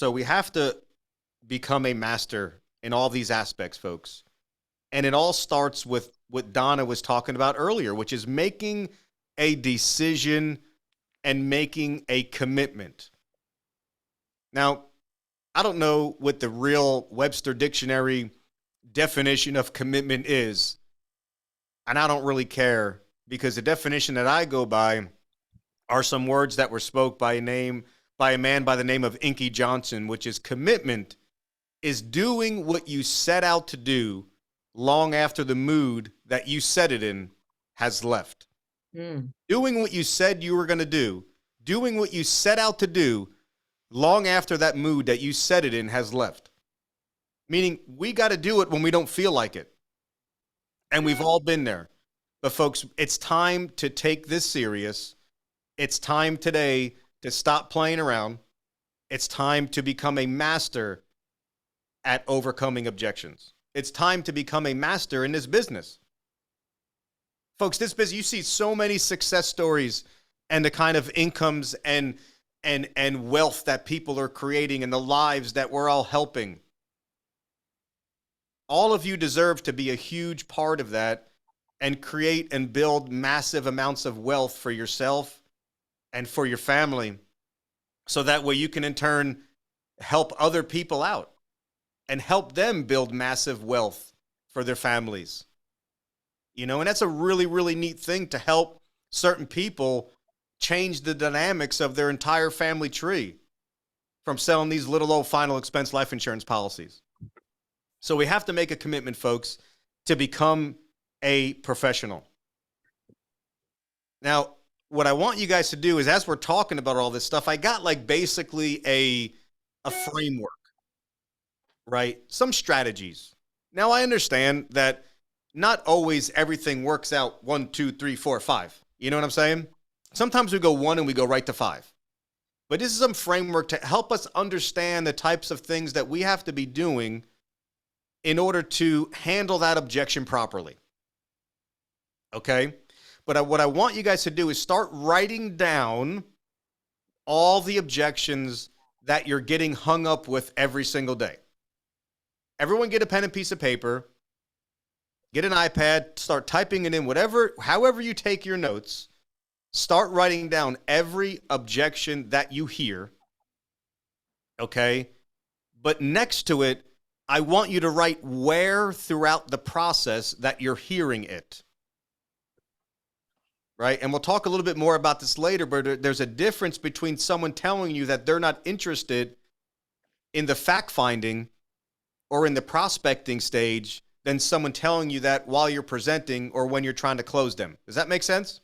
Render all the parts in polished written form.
So we have to become a master in all these aspects, folks. And it all starts with what Donna was talking about earlier, which is making a decision and making a commitment. Now, I don't know what the real Webster Dictionary definition of commitment is, and I don't really care, because the definition that I go by are some words that were spoke by a man by the name of Inky Johnson, which is commitment is doing what you set out to do long after the mood that you set it in has left. Doing what you said you were going to do, doing what you set out to do long after that mood that you set it in has left. Meaning we got to do it when we don't feel like it. And we've all been there. But folks, it's time to take this serious. It's time today to stop playing around. It's time to become a master at overcoming objections. It's time to become a master in this business. Folks, this business, you see so many success stories and the kind of incomes and wealth that people are creating and the lives that we're all helping. All of you deserve to be a huge part of that and create and build massive amounts of wealth for yourself and for your family, so that way you can in turn help other people out and help them build massive wealth for their families. You know, and that's a really, really neat thing, to help certain people change the dynamics of their entire family tree from selling these little old final expense life insurance policies. So we have to make a commitment, folks, to become a professional. Now, what I want you guys to do is, as we're talking about all this stuff, I got like basically a framework, right? Some strategies. Now, I understand that not always everything works out 1, 2, 3, 4, 5. You know what I'm saying? Sometimes we go 1 and we go right to 5. But this is some framework to help us understand the types of things that we have to be doing in order to handle that objection properly. Okay? But what I want you guys to do is start writing down all the objections that you're getting hung up with every single day. Everyone get a pen and piece of paper, get an iPad, start typing it in, however you take your notes, start writing down every objection that you hear, okay? But next to it, I want you to write where throughout the process that you're hearing it. Right? And we'll talk a little bit more about this later, but there's a difference between someone telling you that they're not interested in the fact-finding or in the prospecting stage than someone telling you that while you're presenting or when you're trying to close them. Does that make sense?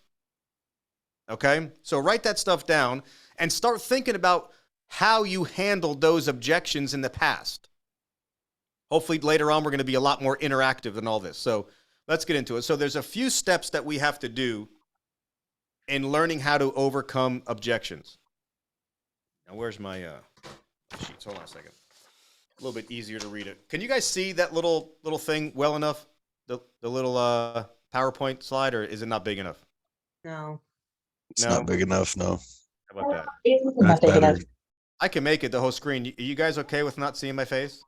Okay? So write that stuff down and start thinking about how you handled those objections in the past. Hopefully later on we're going to be a lot more interactive than all this. So let's get into it. So there's a few steps that we have to do in learning how to overcome objections. Now, where's my sheets? Hold on a second. A little bit easier to read it. Can you guys see that little thing well enough? The little PowerPoint slide, or is it not big enough? No. It's not big enough, no. How about that? It's That's not big better. enough. I can make it the whole screen. Are you guys okay with not seeing my face?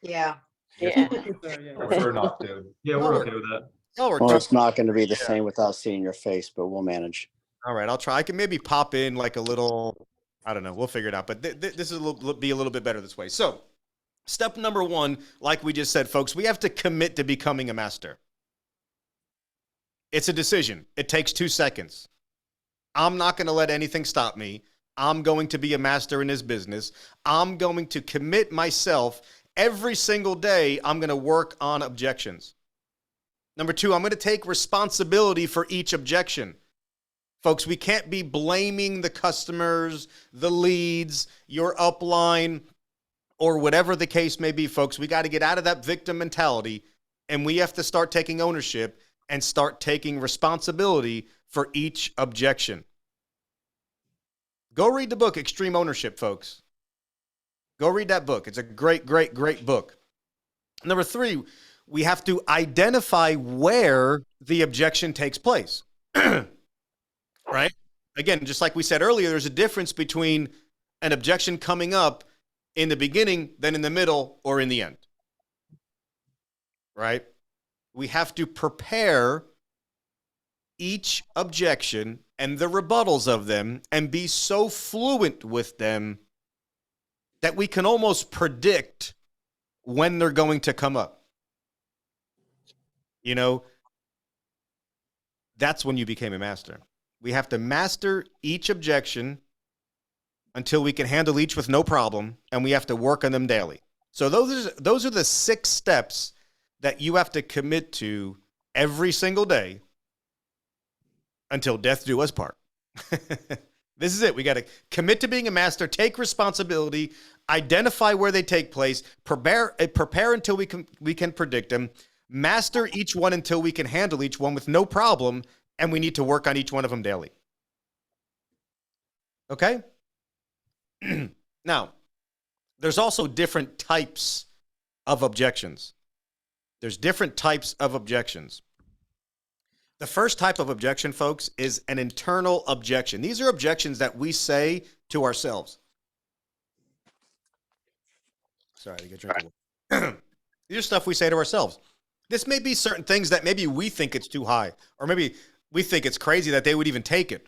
Yeah. Yeah. Prefer not to. Yeah, we're okay with that. Oh, we're Well, it's not going to be the Yeah. same without seeing your face, but we'll manage. All right, I'll try. I can maybe pop in like a little, I don't know. We'll figure it out. But this is be a little bit better this way. So step number 1, like we just said, folks, we have to commit to becoming a master. It's a decision. It takes 2 seconds. I'm not going to let anything stop me. I'm going to be a master in this business. I'm going to commit myself every single day. I'm going to work on objections. Number 2, I'm going to take responsibility for each objection. Folks, we can't be blaming the customers, the leads, your upline, or whatever the case may be, folks. We got to get out of that victim mentality, and we have to start taking ownership and start taking responsibility for each objection. Go read the book, Extreme Ownership, folks. Go read that book. It's a great, great, great book. Number 3, we have to identify where the objection takes place. Right? Again, just like we said earlier, there's a difference between an objection coming up in the beginning, then in the middle, or in the end. Right? We have to prepare each objection and the rebuttals of them and be so fluent with them that we can almost predict when they're going to come up. You know, that's when you became a master. We have to master each objection until we can handle each with no problem, and we have to work on them daily. So those are the 6 steps that you have to commit to every single day until death do us part. This is it. We got to commit to being a master, take responsibility, identify where they take place, prepare until we can predict them, master each one until we can handle each one with no problem, and we need to work on each one of them daily. Okay? Now, there's also different types of objections. There's different types of objections. The first type of objection, folks, is an internal objection. These are objections that we say to ourselves. Sorry, I get drink. These are stuff we say to ourselves. This may be certain things that maybe we think it's too high, or maybe we think it's crazy that they would even take it,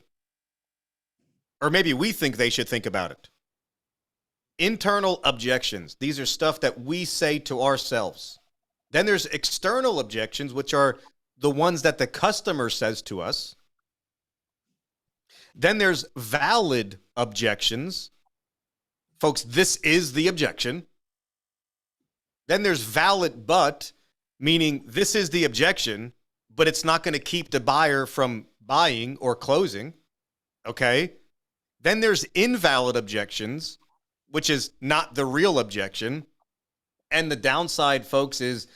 or maybe we think they should think about it. Internal objections. These are stuff that we say to ourselves. Then there's external objections, which are the ones that the customer says to us. Then there's valid objections. Folks, this is the objection. Then there's valid but, meaning this is the objection, but it's not going to keep the buyer from buying or closing. Okay? Then there's invalid objections, which is not the real objection. And the downside, folks, is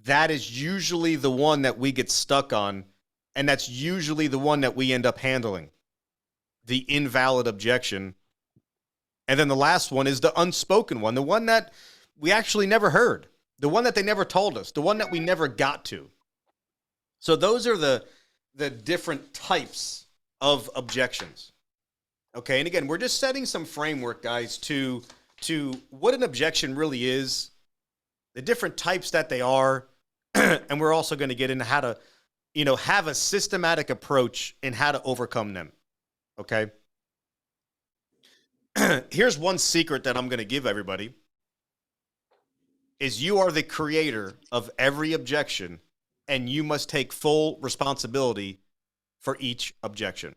that is usually the one that we get stuck on, and that's usually the one that we end up handling, the invalid objection. And then the last one is the unspoken one, the one that we actually never heard, the one that they never told us, the one that we never got to. So those are the different types of objections. Okay, and again, we're just setting some framework, guys, to what an objection really is, the different types that they are, and we're also going to get into how to, have a systematic approach in how to overcome them. Okay? Here's one secret that I'm going to give everybody, is you are the creator of every objection, and you must take full responsibility for each objection.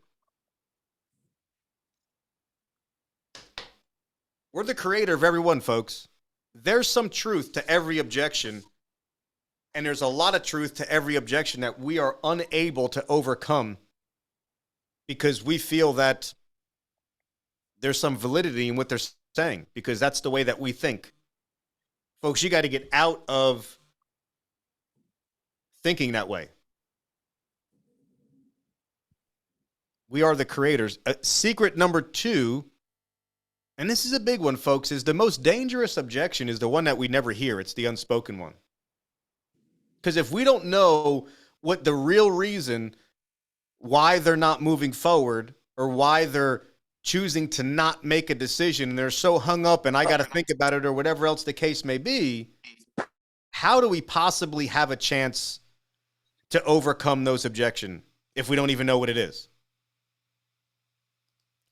We're the creator of every one, folks. There's some truth to every objection, and there's a lot of truth to every objection that we are unable to overcome because we feel that there's some validity in what they're saying, because that's the way that we think. Folks, you got to get out of thinking that way. We are the creators. Secret number 2, and this is a big one, folks, is the most dangerous objection is the one that we never hear. It's the unspoken one. Because if we don't know what the real reason why they're not moving forward or why they're choosing to not make a decision and they're so hung up and I got to think about it or whatever else the case may be, how do we possibly have a chance to overcome those objections if we don't even know what it is?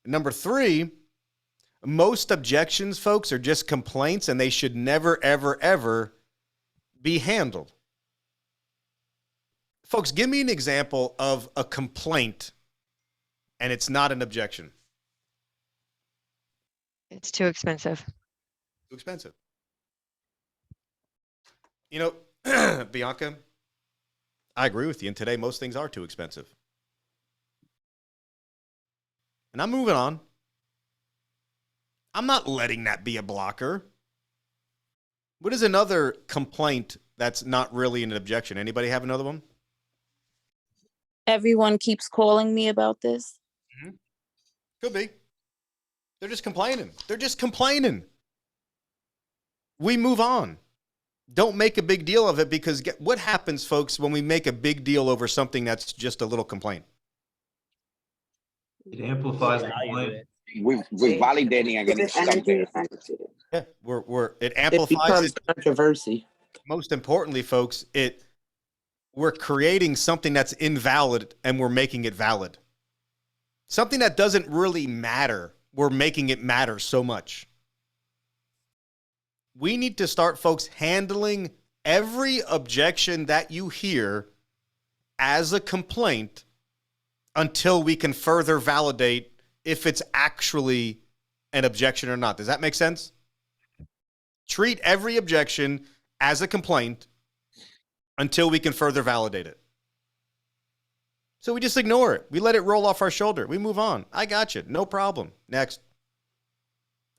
Number 3, most objections, folks, are just complaints and they should never, ever, ever be handled. Folks, give me an example of a complaint and it's not an objection. It's too expensive. Too expensive. Bianca, I agree with you. And today, most things are too expensive. And I'm moving on. I'm not letting that be a blocker. What is another complaint that's not really an objection? Anybody have another one? Everyone keeps calling me about this. Mm-hmm. Could be. They're just complaining. They're just complaining. We move on. Don't make a big deal of it, because what happens, folks, when we make a big deal over something that's just a little complaint? It amplifies the complaint. we're validating against something. Yeah, it It amplifies becomes it. controversy. Most importantly, folks, we're creating something that's invalid and we're making it valid. Something that doesn't really matter, we're making it matter so much. We need to start, folks, handling every objection that you hear as a complaint until we can further validate if it's actually an objection or not. Does that make sense? Treat every objection as a complaint until we can further validate it. So we just ignore it. We let it roll off our shoulder. We move on. I got you. No problem. Next.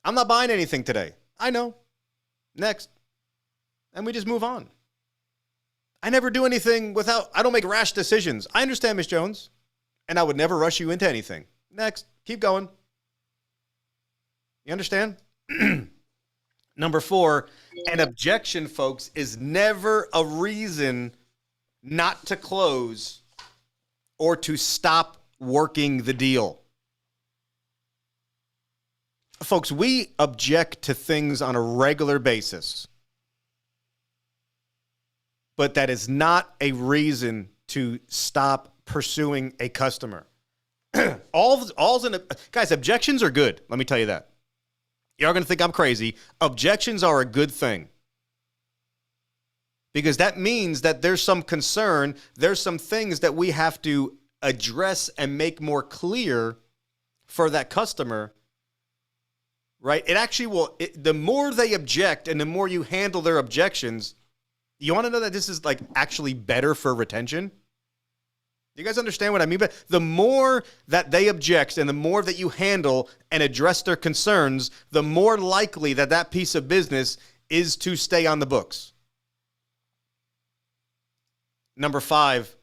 I'm not buying anything today. I know. Next. And we just move on. I never do anything I don't make rash decisions. I understand, Ms. Jones. And I would never rush you into anything. Next. Keep going. You understand? Number 4, an objection, folks, is never a reason not to close or to stop working the deal. Folks, we object to things on a regular basis, but that is not a reason to stop pursuing a customer. Guys, objections are good. Let me tell you that. You're going to think I'm crazy. Objections are a good thing. Because that means that there's some concern, there's some things that we have to address and make more clear for that customer, right? It actually will, the more they object and the more you handle their objections, you want to know that this is like actually better for retention? Do you guys understand what I mean? But the more that they object and the more that you handle and address their concerns, the more likely that that piece of business is to stay on the books. Number 5,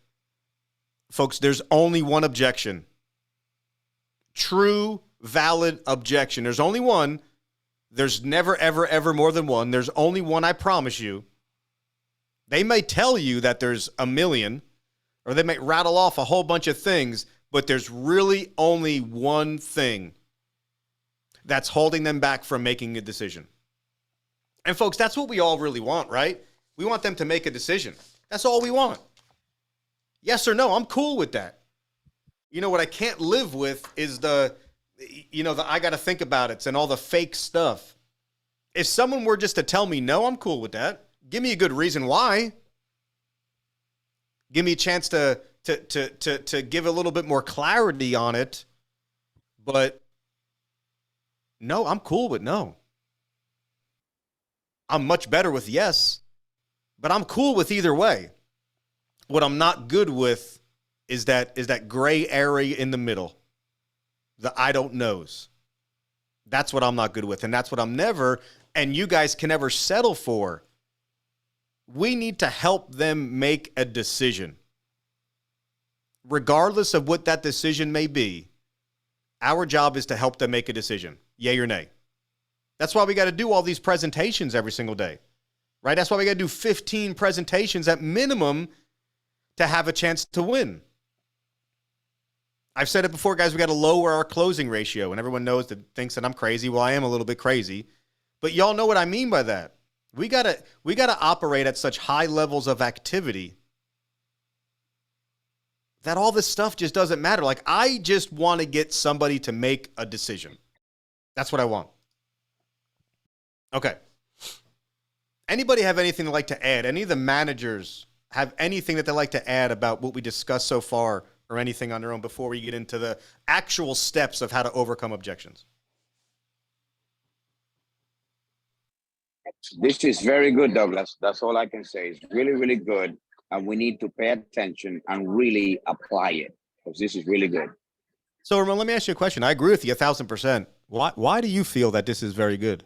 folks, there's only one objection. True, valid objection. There's only one. There's never, ever, ever more than one. There's only one, I promise you. They may tell you that there's a million, or they might rattle off a whole bunch of things, but there's really only one thing that's holding them back from making a decision. And folks, that's what we all really want, right? We want them to make a decision. That's all we want. Yes or no, I'm cool with that. You know, what I can't live with is the I got to think about it and all the fake stuff. If someone were just to tell me no, I'm cool with that. Give me a good reason why. Give me a chance to give a little bit more clarity on it. But no, I'm cool with no. I'm much better with yes, but I'm cool with either way. What I'm not good with is that gray area in the middle, the I don't knows. That's what I'm not good with, and that's what I'm never, and you guys can never settle for. We need to help them make a decision. Regardless of what that decision may be, our job is to help them make a decision, yay or nay. That's why we got to do all these presentations every single day, right? That's why we got to do 15 presentations at minimum to have a chance to win. I've said it before, guys, we got to lower our closing ratio, and everyone thinks that I'm crazy. Well, I am a little bit crazy, but y'all know what I mean by that. We gotta operate at such high levels of activity that all this stuff just doesn't matter. Like, I just want to get somebody to make a decision. That's what I want. Okay. Anybody have anything they'd like to add? Any of the managers have anything that they'd like to add about what we discussed so far, or anything on their own before we get into the actual steps of how to overcome objections? This is very good, Douglas. That's all I can say. It's really, really good. And we need to pay attention and really apply it, because this is really good. So, Ramon, let me ask you a question. I agree with you 1,000%. Why do you feel that this is very good?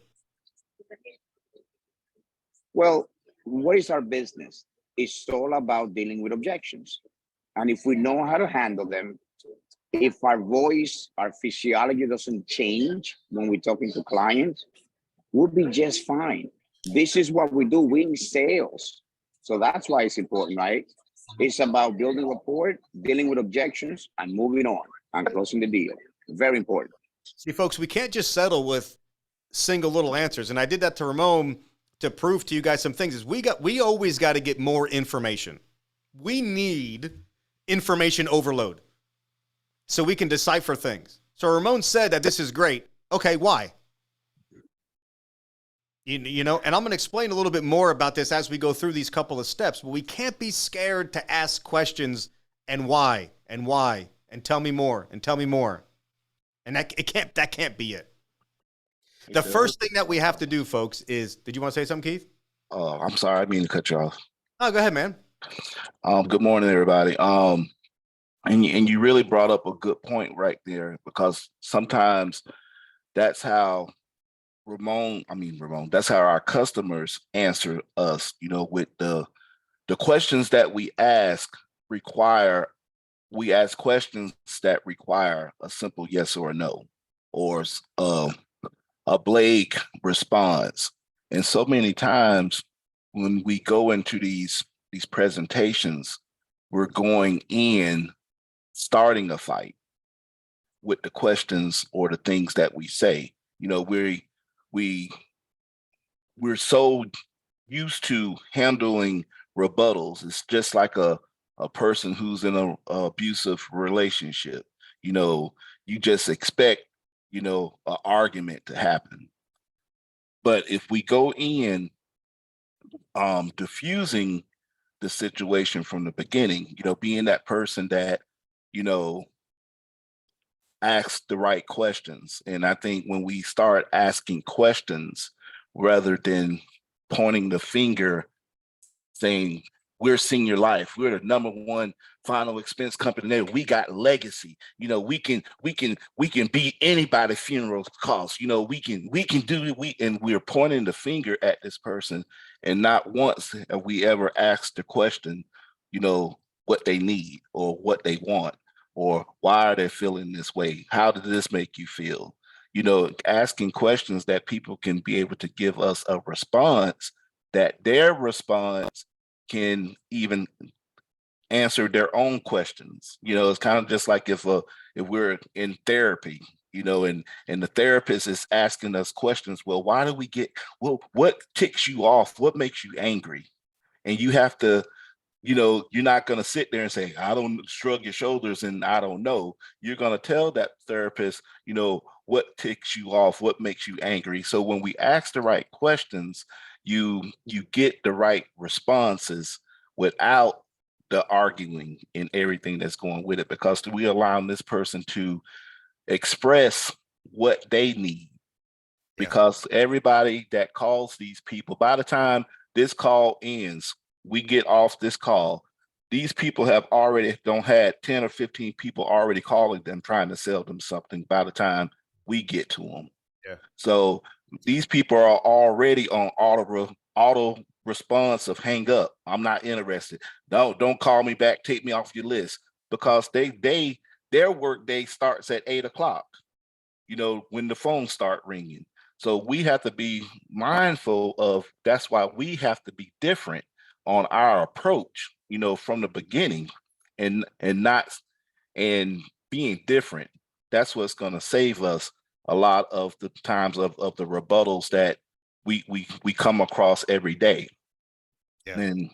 Well, what is our business? It's all about dealing with objections. And if we know how to handle them, if our voice, our physiology doesn't change when we're talking to clients, we'll be just fine. This is what we do. We're in sales. So that's why it's important, right? It's about building rapport, dealing with objections, and moving on and closing the deal. Very important. See, folks, we can't just settle with single little answers. And I did that to Ramon to prove to you guys some things. Is we always got to get more information. We need information overload so we can decipher things. So Ramon said that this is great. Okay, why? You know, and I'm going to explain a little bit more about this as we go through these couple of steps, but we can't be scared to ask questions and why, and tell me more, and tell me more. And that can't be it. The first thing that we have to do, folks, is, did you want to say something, Keith? Oh, I'm sorry. I didn't mean to cut you off. Oh, go ahead, man. Good morning, everybody. And you really brought up a good point right there, because sometimes that's how that's how our customers answer us, you know, with the questions that we ask questions that require a simple yes or a no, or a blank response. And so many times when we go into these presentations, we're going in starting a fight with the questions or the things that we say. You know, we're so used to handling rebuttals. It's just like a person who's in an abusive relationship. You know, you just expect, you know, an argument to happen. But if we go in diffusing the situation from the beginning, you know, being that person that, you know, asks the right questions. And I think when we start asking questions rather than pointing the finger saying, we're Senior Life, we're the #1 final expense company there, we got legacy, you know, we can beat anybody's funeral costs, you know, we can do it, and we're pointing the finger at this person, and not once have we ever asked the question, you know, what they need or what they want, or why are they feeling this way? How did this make you feel? You know, asking questions that people can be able to give us a response, that their response can even answer their own questions. You know, it's kind of just like if we're in therapy, you know, and the therapist is asking us questions. Well, what ticks you off? What makes you angry? And you have to, you know, you're not going to sit there and say, I don't, shrug your shoulders and I don't know. You're going to tell that therapist, you know, what ticks you off, what makes you angry. So when we ask the right questions, you get the right responses without the arguing and everything that's going with it, because we allow this person to express what they need. Because everybody that calls these people, by the time this call ends, we get off this call, these people have already had 10 or 15 people already calling them, trying to sell them something by the time we get to them. Yeah. So these people are already on auto response of hang up. I'm not interested. No, don't call me back. Take me off your list, because their work day starts at 8 o'clock, you know, when the phones start ringing. So we have to be mindful of, that's why we have to be different on our approach, you know, from the beginning, and being different. That's what's going to save us a lot of the times of the rebuttals that we come across every day. Yeah. And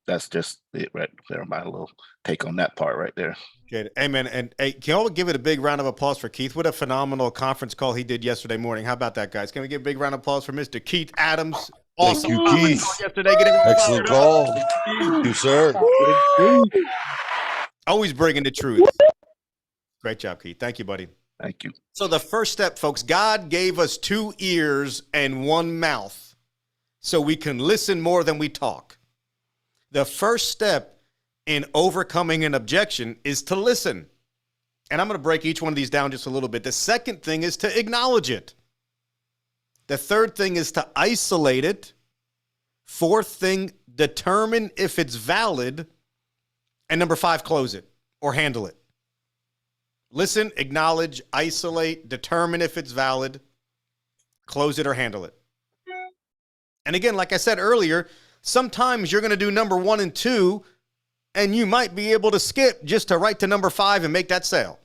that's just it right there. My little take on that part right there. Good. Amen. And hey, can you all give it a big round of applause for Keith? What a phenomenal conference call he did yesterday morning. How about that, guys? Can we give a big round of applause for Mr. Keith Adams? Awesome. Thank you, Keith. Yesterday, excellent call. Thank you, sir. Always bringing the truth. Great job, Keith. Thank you, buddy. Thank you. So the first step, folks, God gave us 2 ears and 1 mouth so we can listen more than we talk. The first step in overcoming an objection is to listen. And I'm going to break each one of these down just a little bit. The second thing is to acknowledge it. The third thing is to isolate it. Fourth thing, determine if it's valid. And number 5, close it or handle it. Listen, acknowledge, isolate, determine if it's valid, close it or handle it. And again, like I said earlier, sometimes you're going to do number 1 and 2, and you might be able to skip just to right to number 5 and make that sale.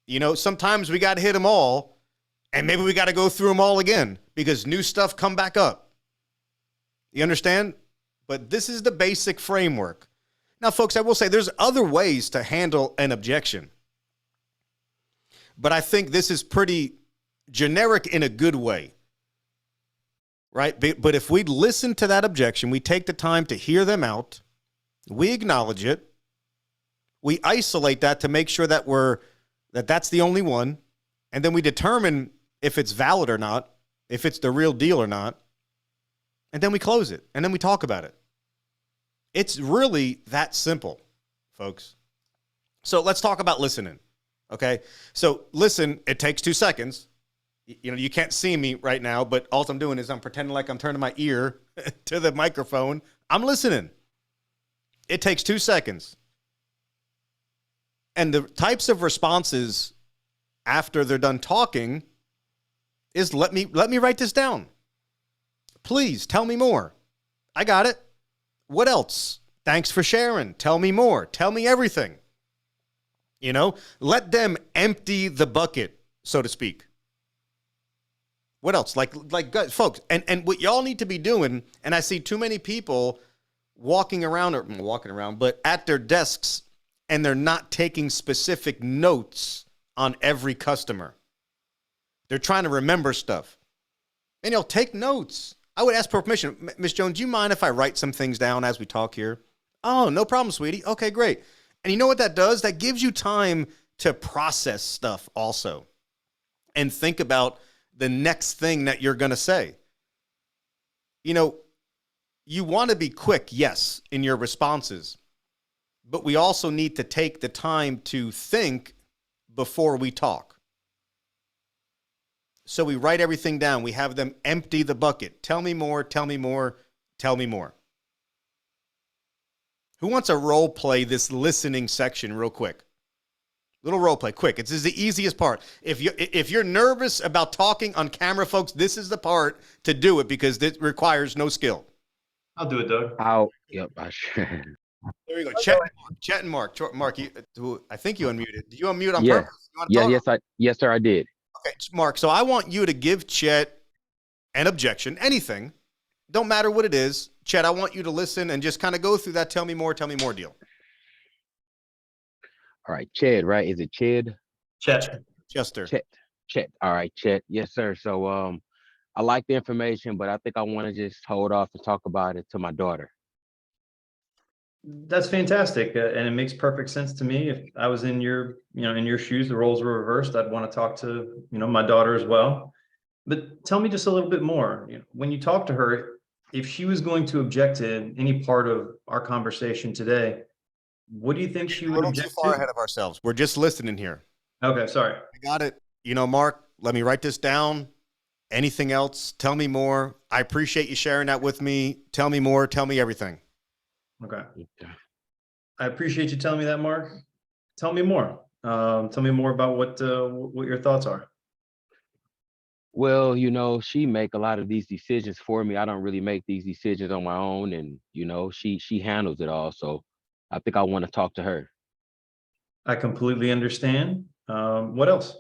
You know, sometimes we got to hit them all, and maybe we got to go through them all again because new stuff come back up. You understand? But this is the basic framework. Now, folks, I will say there's other ways to handle an objection. But I think this is pretty generic in a good way. Right? But if we listen to that objection, we take the time to hear them out, we acknowledge it, we isolate that to make sure that that's the only one, and then we determine if it's valid or not, if it's the real deal or not, and then we close it, and then we talk about it. It's really that simple, folks. So let's talk about listening, okay? So listen, it takes 2 seconds. You know, you can't see me right now, but all I'm doing is I'm pretending like I'm turning my ear to the microphone. I'm listening. It takes 2 seconds. And the types of responses after they're done talking is let me write this down. Please tell me more. I got it. What else? Thanks for sharing. Tell me more. Tell me everything. You know, let them empty the bucket, so to speak. What else? Like guys, folks, and what y'all need to be doing, and I see too many people walking around, but at their desks, and they're not taking specific notes on every customer. They're trying to remember stuff. And you'll take notes. I would ask for permission. Miss Jones, do you mind if I write some things down as we talk here? Oh, no problem, sweetie. Okay, great. And you know what that does? That gives you time to process stuff also and think about the next thing that you're going to say. You know, you want to be quick, yes, in your responses, but we also need to take the time to think before we talk. So we write everything down. We have them empty the bucket. Tell me more, tell me more, tell me more. Who wants to role play this listening section real quick? Little role play, quick. It's the easiest part. If you're nervous about talking on camera, folks, this is the part to do it because it requires no skill. I'll do it, Doug. Yep, I should. There you go. Chet and Mark. Mark, I think you unmuted. Did you unmute on Yeah. purpose? You wanna talk? Yes, sir, I did. Okay, Mark. So I want you to give Chet an objection, anything. Don't matter what it is. Chet, I want you to listen and just kind of go through that tell me more deal. All right, Ched, right? Is it Ched? Chet. Chester. Chet. All right, Chet. Yes, sir. So I like the information, but I think I want to just hold off and talk about it to my daughter. That's fantastic, and it makes perfect sense to me. If I was in your shoes, the roles were reversed, I'd want to talk to, my daughter as well. But tell me just a little bit more. When you talk to her, if she was going to object to any part of our conversation today, what do you think she We're a would little too object far to? ahead of ourselves. We're just listening here. Okay, sorry. I got it. Mark, let me write this down. Anything else? Tell me more. I appreciate you sharing that with me. Tell me more. Tell me everything. Okay. I appreciate you telling me that, Mark. Tell me more. Tell me more about what your thoughts are. Well, she make a lot of these decisions for me. I don't really make these decisions on my own, and she handles it all. So I think I want to talk to her. I completely understand. What else?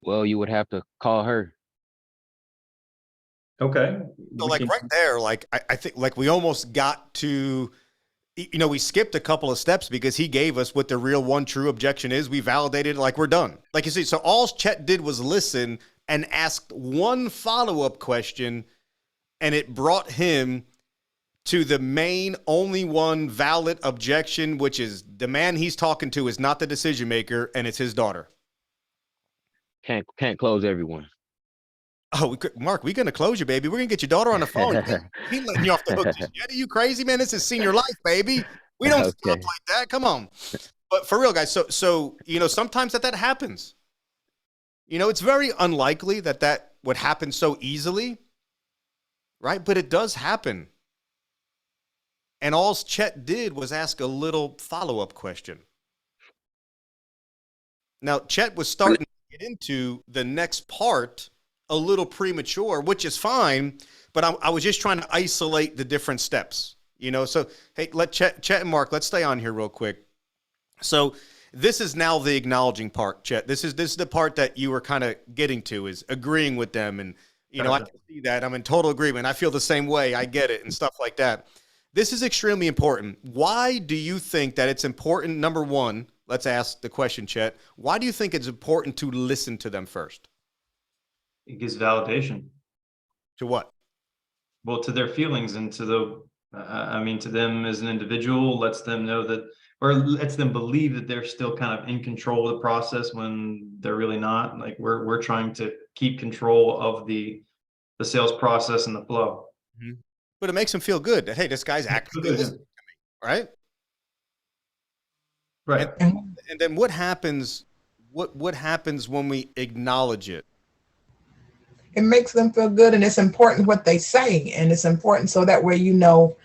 Well, you would have to call her. Okay. So right there, I think we almost got to, we skipped a couple of steps because he gave us what the real one true objection is. We validated we're done. Like you see, so all Chet did was listen and asked one follow-up question, and it brought him to the main only one valid objection, which is the man he's talking to is not the decision maker, and it's his daughter. Can't close everyone. Oh, Mark, we're going to close you, baby. We're going to get your daughter on the phone. He letting you off the hook just yet. Are you crazy, man? This is senior life, baby. We don't stop like that. Come on. But for real, guys, so sometimes that happens. It's very unlikely that would happen so easily, right? But it does happen. And all Chet did was ask a little follow-up question. Now, Chet was starting to get into the next part a little premature, which is fine, but I was just trying to isolate the different steps, So, hey, let Chet and Mark, let's stay on here real quick. So, This is now the acknowledging part, Chet. This is the part that you were kind of getting to, is agreeing with them. And, you know, I Gotcha. can see that. I'm in total agreement. I feel the same way. I get it and stuff like that. This is extremely important. Why do you think that it's important? Number one, let's ask the question, Chet. Why do you think it's important to listen to them first? It gives validation. To what? Well, to their feelings and to the, I mean, to them as an individual, lets them know that, or lets them believe that they're still kind of in control of the process when they're really not. Like we're trying to keep control of the sales process and the flow. But it makes them feel good that, hey, this guy's actually listening to me, right? Right. And And then what happens? What happens when we acknowledge it? it makes them feel good, and it's important what they say, and it's important so that way you know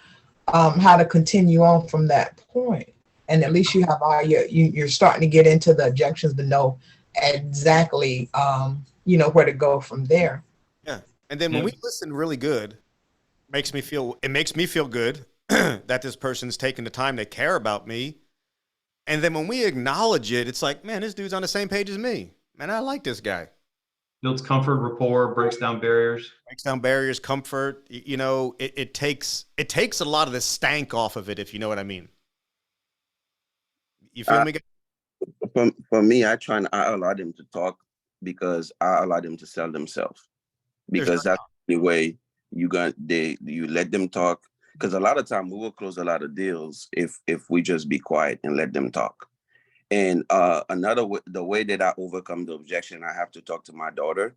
how to continue on from that point. And at least you have all you're starting to get into the objections to know exactly you know where to go from there. Yeah. And then when we listen really good, it makes me feel good that this person's taking the time to care about me. And then when we acknowledge it, it's like, man, this dude's on the same page as me. Man, I like this guy. Builds comfort, rapport, breaks down barriers. Breaks down barriers, comfort. You know, it takes a lot of the stank off of it, if you know what I mean. You feel me? For me, I allow them to talk because I allow them to sell themselves, because that's the way you let them talk. Because a lot of time we will close a lot of deals if we just be quiet and let them talk. And the way that I overcome the objection, I have to talk to my daughter,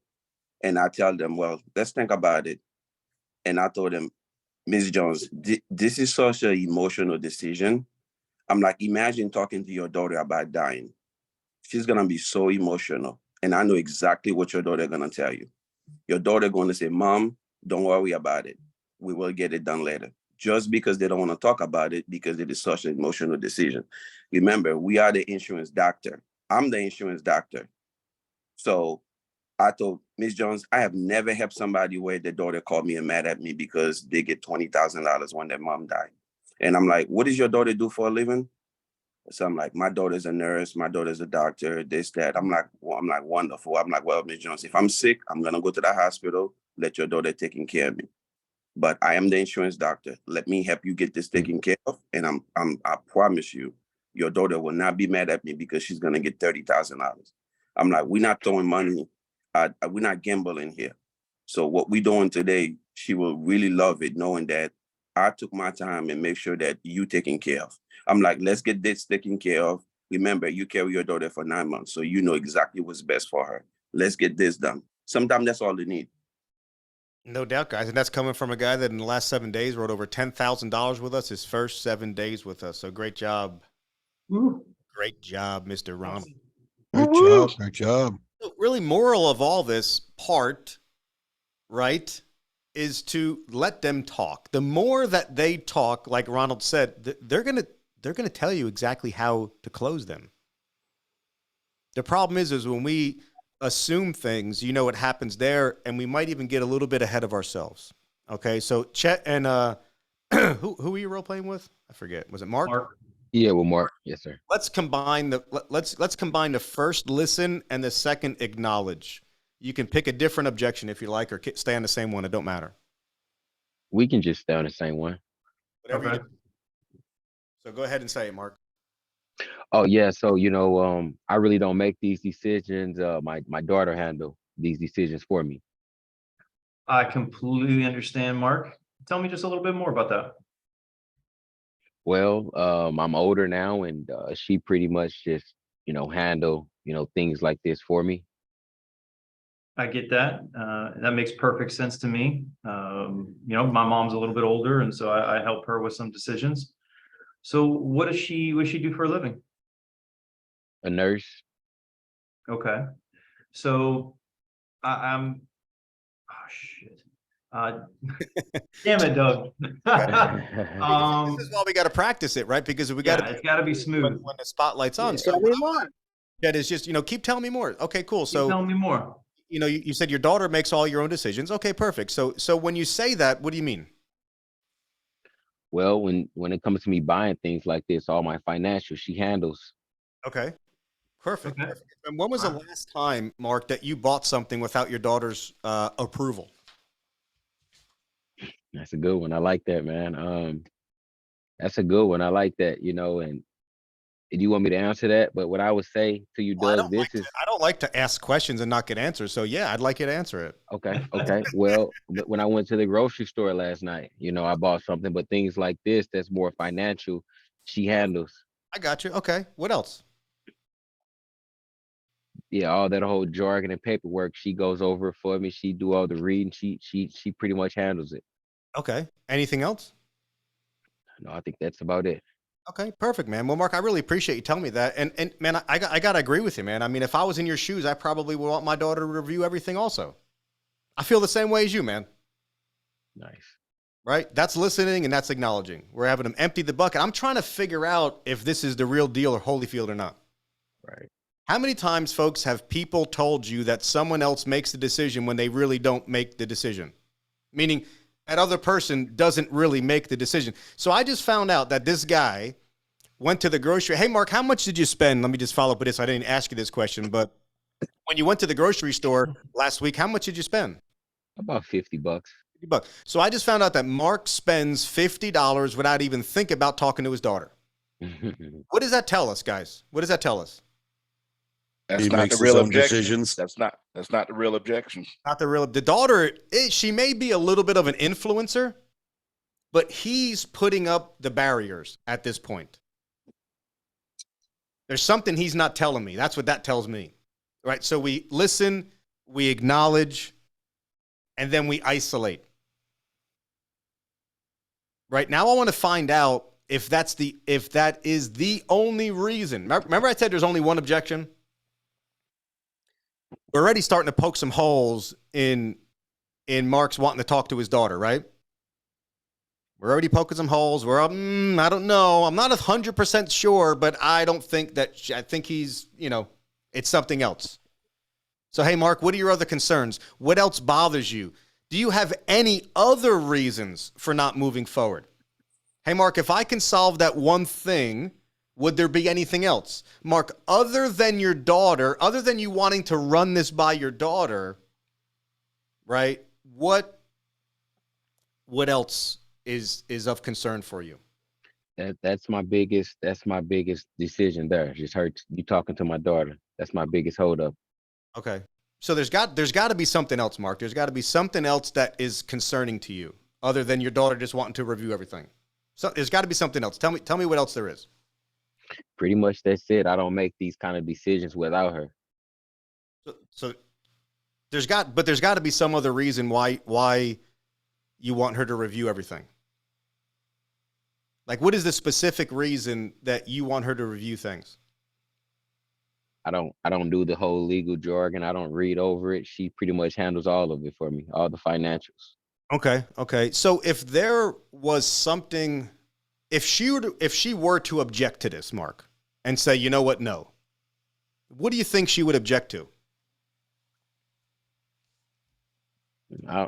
and I tell them, well, let's think about it. And I told them, Ms. Jones, this is such an emotional decision. I'm like, imagine talking to your daughter about dying. She's gonna be so emotional, and I know exactly what your daughter gonna tell you. Your daughter gonna say, Mom, don't worry about it. We will get it done later. Just because they don't want to talk about it because it is such an emotional decision. Remember, we are the insurance doctor. I'm the insurance doctor. So I told Ms. Jones, I have never helped somebody where their daughter called me and mad at me because they get $20,000 when their mom died. And I'm like, what does your daughter do for a living? So I'm like, my daughter's a nurse, my daughter's a doctor, this, that. I'm like, wonderful. I'm like, well, Ms. Jones, if I'm sick, I'm gonna go to the hospital, let your daughter taking care of me. But I am the insurance doctor. Let me help you get this taken care of. And I promise you, your daughter will not be mad at me because she's gonna get $30,000. I'm like, we're not throwing money, we're not gambling here. So what we're doing today, she will really love it, knowing that I took my time and make sure that you taken care of. I'm like, let's get this taken care of. Remember, you carry your daughter for 9 months, so you know exactly what's best for her. Let's get this done. Sometimes that's all they need. No doubt, guys. And that's coming from a guy that in the last 7 days wrote over $10,000 with us, his first 7 days with us. So great job. Ooh. Great job, Mr. Ronald. Great job. Great job. So really, moral of all this part, right, is to let them talk. The more that they talk, like Ronald said, they're gonna tell you exactly how to close them. The problem is when we assume things, you know what happens there, and we might even get a little bit ahead of ourselves. Okay, so Chet and who were you role playing with? I forget. Was it Mark? Mark. Yeah, well, Mark. Yes, sir. Let's combine the first listen and the second acknowledge. You can pick a different objection if you like, or stay on the same one. It don't matter. We can just stay on the same one. Whatever Okay. you do. So go ahead and say it, Mark. Oh yeah, so I really don't make these decisions. My daughter handle these decisions for me. I completely understand, Mark. Tell me just a little bit more about that. Well, I'm older now, and she pretty much just handle things like this for me. I get that. That makes perfect sense to me. My mom's a little bit older, and so I help her with some decisions. So what does she do for a living? A nurse. Okay. So I'm oh shit. Damn it, Doug. This is why we got to practice it, right? Because we got it's got to be smooth. when the spotlight's on. So that is just keep telling me more. Okay, cool. So Tell me more. You said your daughter makes all your own decisions. Okay, perfect. So when you say that, what do you mean? Well, when it comes to me buying things like this, all my financials, she handles. Okay. Perfect. Okay. Perfect. And when was the last time, Mark, that you bought something without your daughter's approval? That's a good one. I like that, man. That's a good one. I like that, you know, and you want me to answer that? But what I would say to you, Well, Doug, this is I don't like to ask questions and not get answers. So yeah, I'd like you to answer it. okay. Okay. Well, when I went to the grocery store last night, you know, I bought something, but things like this, that's more financial, she handles. I got you. Okay. What else? Yeah, all that whole jargon and paperwork, she goes over it for me. She do all the reading. She pretty much handles it. Okay. Anything else? No, I think that's about it. Okay, perfect, man. Well, Mark, I really appreciate you telling me that. And man, I got to agree with you, man. I mean, if I was in your shoes, I probably would want my daughter to review everything also. I feel the same way as you, man. Nice. Right? That's listening and that's acknowledging. We're having them empty the bucket. I'm trying to figure out if this is the real deal or Holyfield or not. Right. How many times, folks, have people told you that someone else makes the decision when they really don't make the decision? Meaning that other person doesn't really make the decision. So I just found out that this guy went to the grocery. Hey, Mark, how much did you spend? Let me just follow up with this. I didn't ask you this question, but when you went to the grocery store last week, how much did you spend? About $50. $50. So I just found out that Mark spends $50 without even thinking about talking to his daughter. What does that tell us, guys? What does that tell us? That's He not makes the his real own objection. decisions. That's not the real objection. Not the daughter, she may be a little bit of an influencer, but he's putting up the barriers at this point. There's something he's not telling me. That's what that tells me. Right? So we listen, we acknowledge, and then we isolate. Right now, I want to find out if that is the only reason. Remember I said there's only one objection? We're already starting to poke some holes in Mark's wanting to talk to his daughter, right? We're already poking some holes. I don't know. I'm not 100% sure, but I don't think that, I think he's, it's something else. So, hey, Mark, what are your other concerns? What else bothers you? Do you have any other reasons for not moving forward? Hey, Mark, if I can solve that one thing, would there be anything else? Mark, other than your daughter, other than you wanting to run this by your daughter, right? What else is of concern for you? That's my biggest decision there. Just you talking to my daughter. That's my biggest holdup. Okay. So there's got to be something else, Mark. There's got to be something else that is concerning to you other than your daughter just wanting to review everything. So there's got to be something else. Tell me what else there is. Pretty much that's it. I don't make these kind of decisions without her. So there's got to be some other reason why you want her to review everything. Like, what is the specific reason that you want her to review things? I don't do the whole legal jargon. I don't read over it. She pretty much handles all of it for me, all the financials. Okay. So if there was something, if she were to object to this, Mark, and say, you know what, no, what do you think she would object to?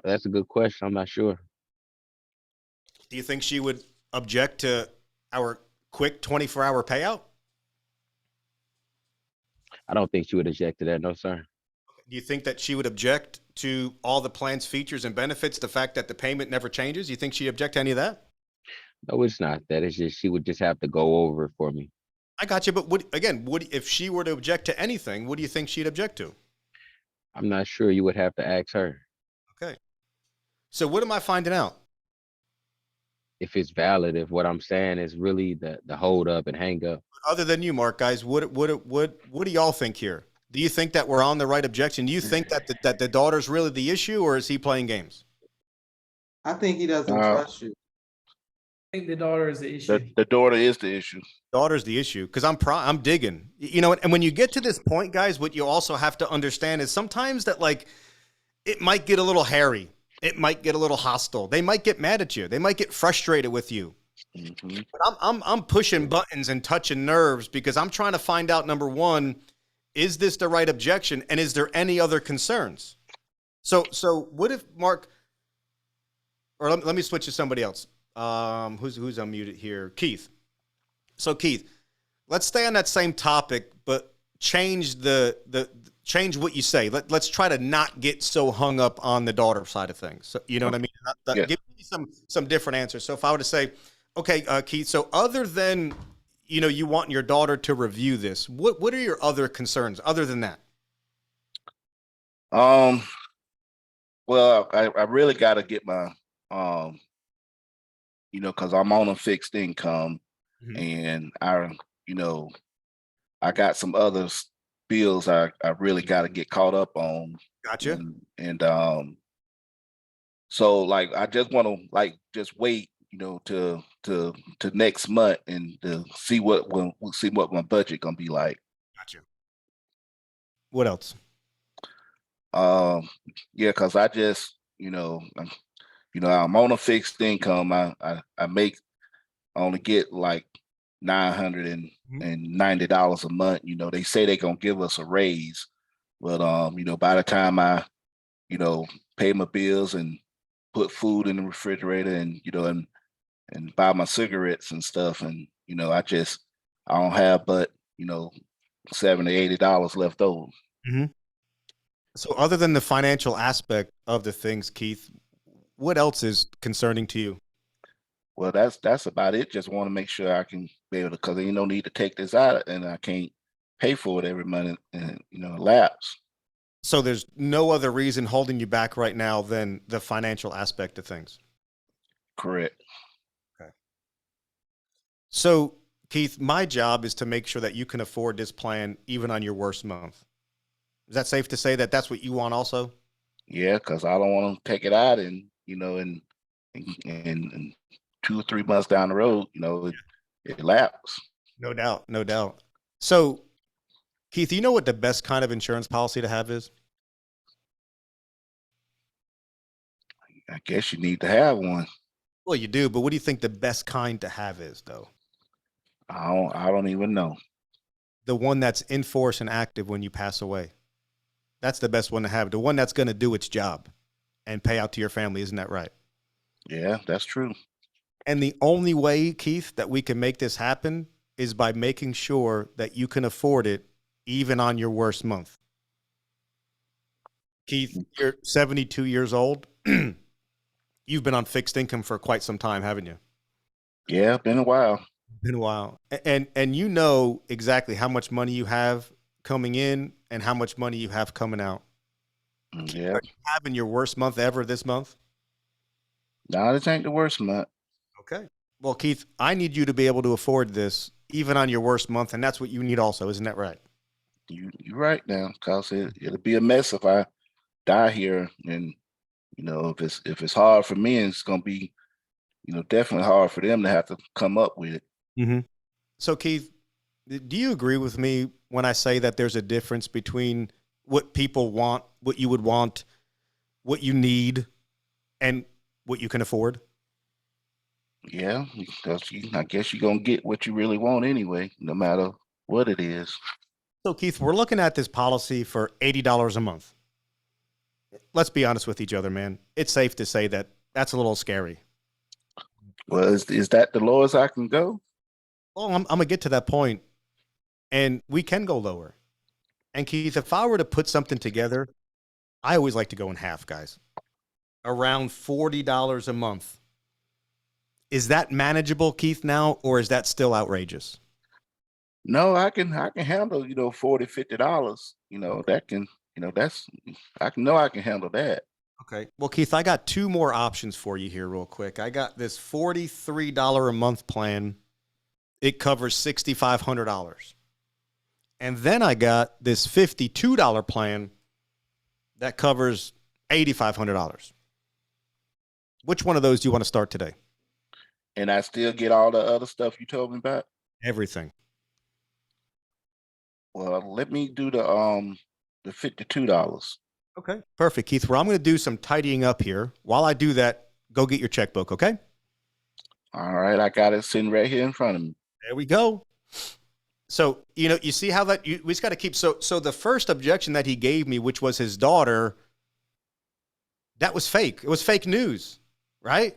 That's a good question. I'm not sure. Do you think she would object to our quick 24-hour payout? I don't think she would object to that. No, sir. Do you think that she would object to all the plan's features and benefits, the fact that the payment never changes? You think she'd object to any of that? No, it's not that. It's just she would just have to go over it for me. I got you. But if she were to object to anything, what do you think she'd object to? I'm not sure. You would have to ask her. Okay. So what am I finding out? If it's valid, if what I'm saying is really the hold up and hang up. Other than you, Mark, guys, what do y'all think here? Do you think that we're on the right objection? Do you think that the daughter's really the issue, or is he playing games? I think he doesn't trust you. I think the daughter is the issue. The daughter is the issue. Daughter's the issue, because I'm digging. And when you get to this point, guys, what you also have to understand is sometimes that, like, it might get a little hairy. It might get a little hostile. They might get mad at you. They might get frustrated with you. Mm-hmm. But I'm pushing buttons and touching nerves because I'm trying to find out, number one, is this the right objection, and is there any other concerns? So what if Mark, or let me switch to somebody else. Who's unmuted here? Keith. So Keith, let's stay on that same topic, but change change what you say. Let's try to not get so hung up on the daughter side of things. So, you know what I mean? Yeah. Give me some different answers. So if I were to say, okay, Keith, so other than, you want your daughter to review this, what are your other concerns other than that? Well, I really got to get my, because I'm on a fixed income, and I got some other bills I really got to get caught up on. Gotcha. And so like I just want to like just wait, to next month and to see what my budget gonna be like. Gotcha. What else? Yeah, because I just, I'm on a fixed income. I only get like $990 a month. They say they're gonna give us a raise, but by the time I, pay my bills and put food in the refrigerator and and buy my cigarettes and stuff, and I don't have but $70 to $80 left over. So other than the financial aspect of the things, Keith, what else is concerning to you? Well, that's about it. Just want to make sure I can be able to, because ain't no need to take this out and I can't pay for it every month and lapse. So there's no other reason holding you back right now than the financial aspect of things. Correct. Okay. So Keith, my job is to make sure that you can afford this plan even on your worst month. Is that safe to say that that's what you want also? Yeah, because I don't want to take it out and in 2 or 3 months down the road, it lapses. No doubt, no doubt. So, Keith, you know what the best kind of insurance policy to have is? I guess you need to have one. Well, you do, but what do you think the best kind to have is, though? I don't even know. The one that's in force and active when you pass away. That's the best one to have. The one that's going to do its job and pay out to your family. Isn't that right? Yeah, that's true. And the only way, Keith, that we can make this happen is by making sure that you can afford it even on your worst month. Keith, you're 72 years old. You've been on fixed income for quite some time, haven't you? Yeah, been a while. Been a while. And you know exactly how much money you have coming in and how much money you have coming out. Yeah. Are you having your worst month ever this month? No, this ain't the worst month. Okay. Well, Keith, I need you to be able to afford this even on your worst month, and that's what you need also. Isn't that right? You're right now, because it'll be a mess if I die here. And, if it's hard for me, it's going to be, definitely hard for them to have to come up with it. Mm-hmm. So, Keith, do you agree with me when I say that there's a difference between what people want, what you would want, what you need, and what you can afford? Yeah, because I guess you're going to get what you really want anyway, no matter what it is. So, Keith, we're looking at this policy for $80 a month. Let's be honest with each other, man. It's safe to say that that's a little scary. Well, is that the lowest I can go? Well, I'm going to get to that point, and we can go lower. And, Keith, if I were to put something together, I always like to go in half, guys. Around $40 a month. Is that manageable, Keith, now, or is that still outrageous? No, I can handle, $40, $50. That can, I can handle that. Okay. Well, Keith, I got two more options for you here real quick. I got this $43 a month plan. It covers $6,500. And then I got this $52 plan that covers $8,500. Which one of those do you want to start today? And I still get all the other stuff you told me about? Everything. Well, let me do the $52. Okay. Perfect, Keith. Well, I'm going to do some tidying up here. While I do that, go get your checkbook, okay? All right. I got it sitting right here in front of me. There we go. So, you see how we just got to keep, so the first objection that he gave me, which was his daughter, that was fake. It was fake news, right?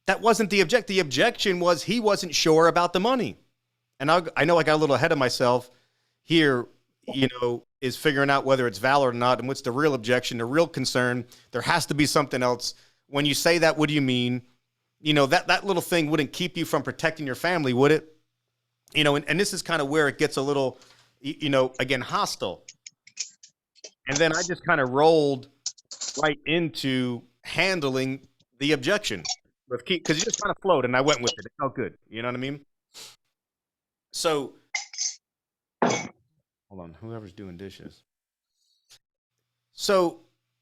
That wasn't the objection. The objection was he wasn't sure about the money. and I know I got a little ahead of myself here, is figuring out whether it's valid or not and what's the real objection, the real concern. There has to be something else. When you say that, what do you mean? That little thing wouldn't keep you from protecting your family, would it? And this is kind of where it gets a little, again, hostile. And then I just kind of rolled right into handling the objection with Keith, because he just kind of flowed and I went with it. It felt good. You know what I mean? So, hold on, whoever's doing dishes. So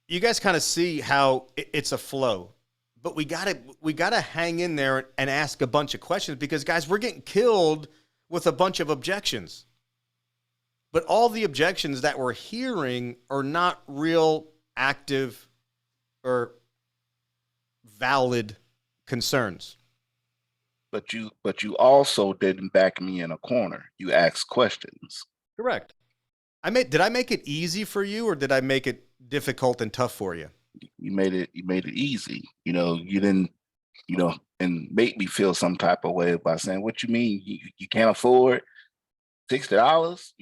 you guys kind of see how it's a flow, but we gotta hang in there and ask a bunch of questions, because guys, we're getting killed with a bunch of objections. But all the objections that we're hearing are not real, active, or valid concerns. But you also didn't back me in a corner. You asked questions. Correct. Did I make it easy for you, or did I make it difficult and tough for you? You made it easy. You didn't, and make me feel some type of way by saying, what you mean? You can't afford $60?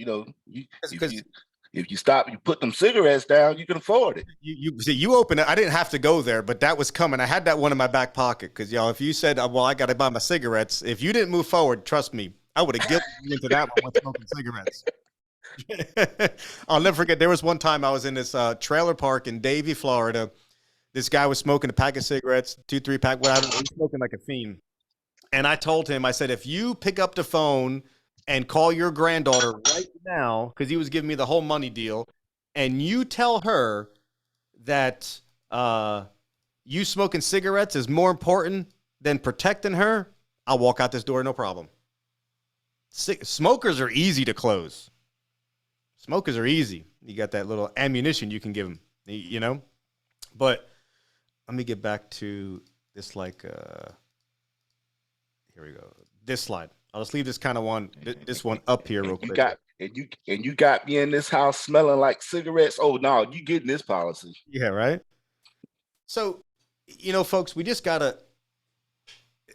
If you stop, you put them cigarettes down, you can afford it. You open it. I didn't have to go there, but that was coming. I had that one in my back pocket, because if you said, well, I got to buy my cigarettes, if you didn't move forward, trust me, I would have guilted you into that one with smoking cigarettes. I'll never forget. There was one time I was in this trailer park in Davie, Florida. This guy was smoking a pack of cigarettes, 2-3 pack, whatever. He was smoking like a fiend. And I told him, I said, if you pick up the phone and call your granddaughter right now, because he was giving me the whole money deal, and you tell her that you smoking cigarettes is more important than protecting her, I'll walk out this door, no problem. Smokers are easy to close. Smokers are easy. You got that little ammunition you can give them, But let me get back to this, here we go. This slide. I'll just leave this kind of this one up here real quick. You got me in this house smelling like cigarettes. Oh no, you getting this policy. Yeah, right. So, folks, we just gotta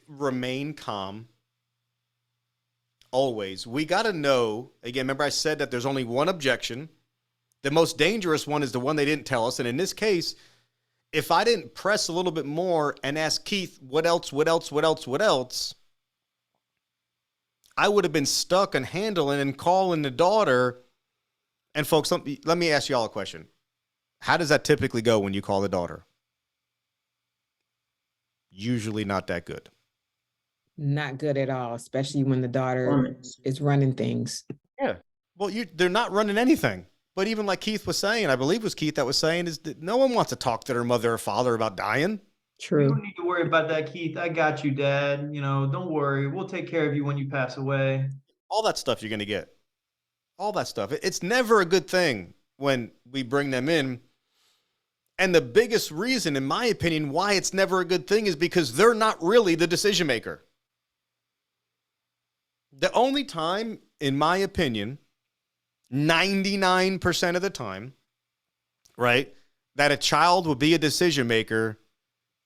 remain calm. Always. We gotta know, again, remember I said that there's only one objection. The most dangerous one is the one they didn't tell us. And in this case, if I didn't press a little bit more and ask Keith, what else, I would have been stuck on handling and calling the daughter. And folks, let me ask you all a question. How does that typically go when you call the daughter? Usually not that good. Not good at all, especially when the daughter is running things. Yeah. Well, they're not running anything. But even like Keith was saying, I believe it was Keith that was saying, is that no one wants to talk to their mother or father about dying. True. You don't need to worry about that, Keith. I got you, Dad. Don't worry. We'll take care of you when you pass away. All that stuff you're going to get. All that stuff. It's never a good thing when we bring them in. And the biggest reason, in my opinion, why it's never a good thing is because they're not really the decision maker. The only time, in my opinion, 99% of the time, right, that a child will be a decision maker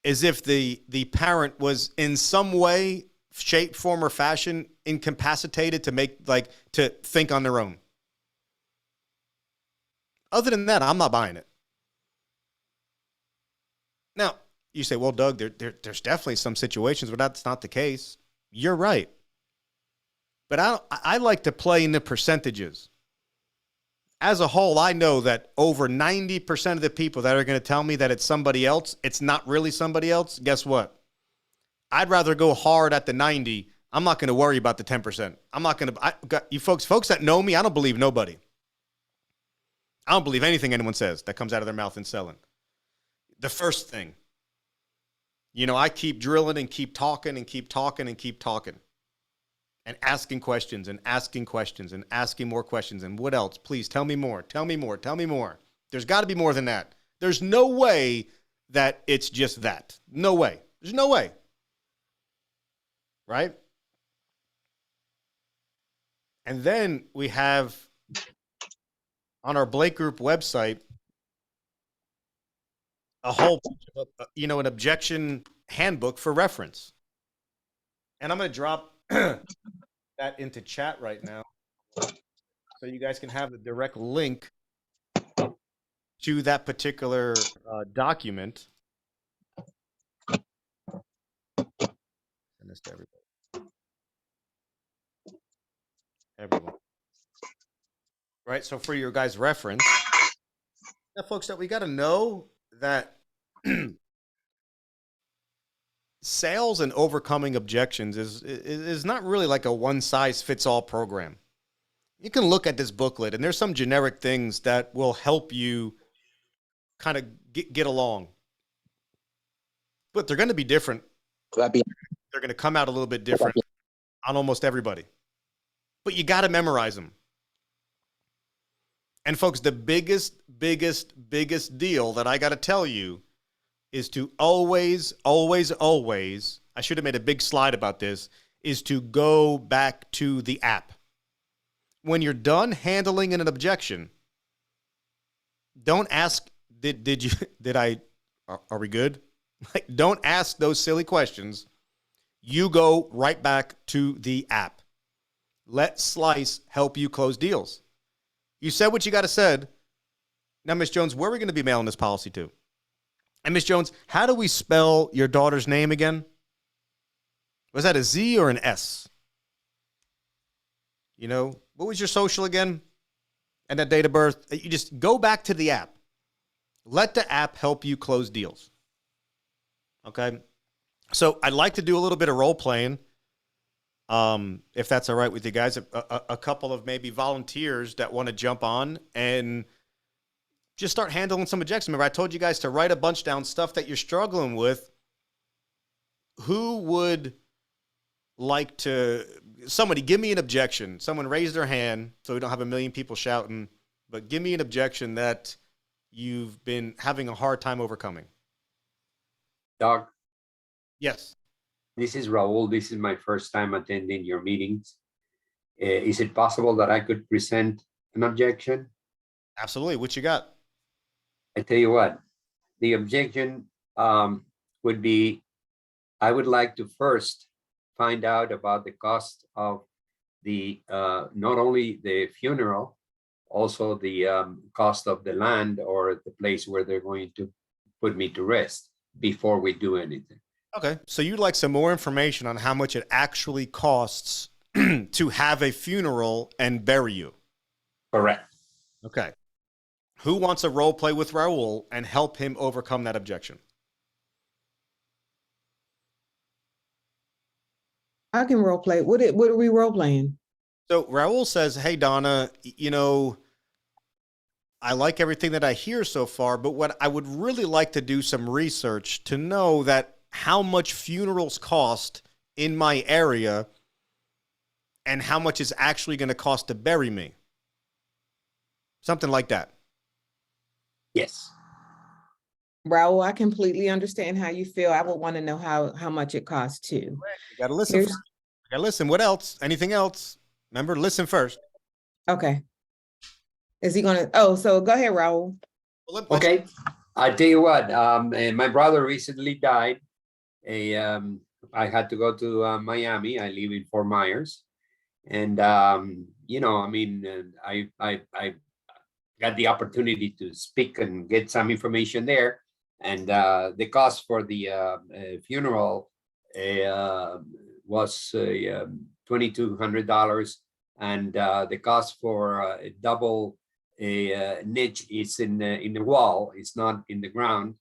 is if the parent was in some way, shape, form, or fashion incapacitated to think on their own. Other than that, I'm not buying it. Now, you say, well, Doug, there's definitely some situations where that's not the case. You're right. But I like to play in the percentages. As a whole, I know that over 90% of the people that are going to tell me that it's somebody else, it's not really somebody else. Guess what? I'd rather go hard at the 90. I'm not going to worry about the 10%. I'm not going to, you folks that know me, I don't believe nobody. I don't believe anything anyone says that comes out of their mouth in selling. The first thing, I keep drilling and keep talking and keep talking and keep talking. And asking questions and asking questions and asking more questions. And what else? Please tell me more. Tell me more. Tell me more. There's got to be more than that. There's no way that it's just that. No way. There's no way. Right? And then we have on our Blake Group website a whole bunch of, an objection handbook for reference. And I'm going to drop that into chat right now, so you guys can have the direct link to that particular document. Send this to everybody. Everyone. Right. So for your guys' reference, now, folks, that we got to know that sales and overcoming objections is not really like a one size fits all program. You can look at this booklet, and there's some generic things that will help you kind of get along, but they're going to be different. They're going to come out a little bit different on almost everybody, but you got to memorize them. And folks, the biggest deal that I got to tell you is to always, I should have made a big slide about this, is to go back to the app. When you're done handling an objection, don't ask, are we good? Like, don't ask those silly questions. You go right back to the app. Let Slice help you close deals. You said what you got to said. Now, Miss Jones, where are we going to be mailing this policy to? And Miss Jones, how do we spell your daughter's name again? Was that a Z or an S? You know, what was your social again? And that date of birth? You just go back to the app. Let the app help you close deals. Okay? So I'd like to do a little bit of role playing, if that's all right with you guys. A couple of maybe volunteers that want to jump on and just start handling some objections. Remember, I told you guys to write a bunch down, stuff that you're struggling with. Who would like to, somebody give me an objection. Someone raise their hand so we don't have a million people shouting, but give me an objection that you've been having a hard time overcoming. Doc, Yes. this is Raul. This is my first time attending your meetings. Is it possible that I could present an objection? Absolutely. What you got? I tell you what, the objection would be, I would like to first find out about the cost of the, not only the funeral, also the cost of the land or the place where they're going to put me to rest before we do anything. Okay. So you'd like some more information on how much it actually costs to have a funeral and bury you? Correct. Okay. Who wants to role play with Raul and help him overcome that objection? I can role play. What are we role playing? So Raul says, hey, Donna, you know, I like everything that I hear so far, but what I would really like to do some research to know that how much funerals cost in my area and how much is actually going to cost to bury me. Something like that. Yes. Raul, I completely understand how you feel. I would want to know how much it costs too. You got to listen. You got to listen. What else? Anything else? Remember, listen first. Okay. Is he gonna? Oh, so go ahead, Raul. Okay. I tell you what. And my brother recently died. I had to go to Miami. I live in Fort Myers, and you know, I mean, I got the opportunity to speak and get some information there. And the cost for the funeral was $2,200, and the cost for a double niche is in the wall, it's not in the ground,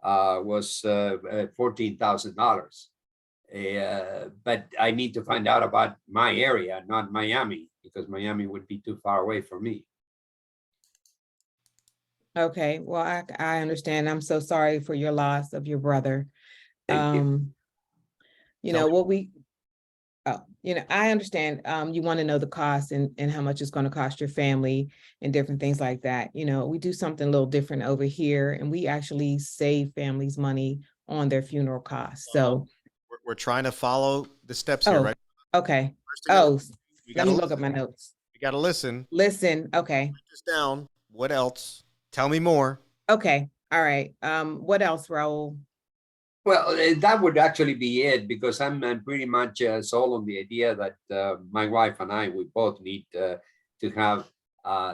was $14,000. But I need to find out about my area, not Miami, because Miami would be too far away from me. Okay, well, I understand. I'm so sorry for your loss of your brother. Thank you. You know what I understand. You want to know the cost and how much it's going to cost your family and different things like that. You know, we do something a little different over here, and we actually save families money on their funeral costs. So we're trying to follow the steps here, right? Okay. Oh, let me look at my notes. You got to listen. Listen. Okay. Write this down. What else? Tell me more. Okay. All right. What else, Raul? Well, that would actually be it, because I'm pretty much sold on the idea that my wife and I, we both need to have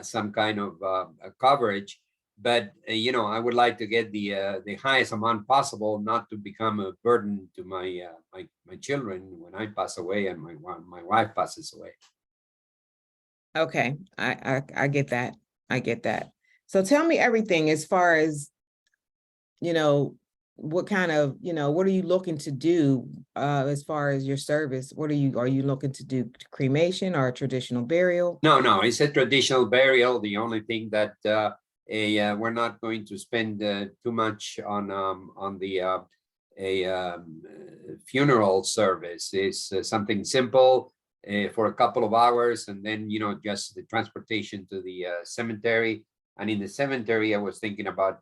some kind of coverage. But you know, I would like to get the highest amount possible, not to become a burden to my my children when I pass away and my wife passes away. Okay, I get that. I get that. So tell me everything as far as, you know, what kind of, you know, what are you looking to do as far as your service? Are you looking to do cremation or traditional burial? No, it's a traditional burial. The only thing that we're not going to spend too much on the funeral service. It's something simple for a couple of hours, and then, you know, just the transportation to the cemetery. And in the cemetery, I was thinking about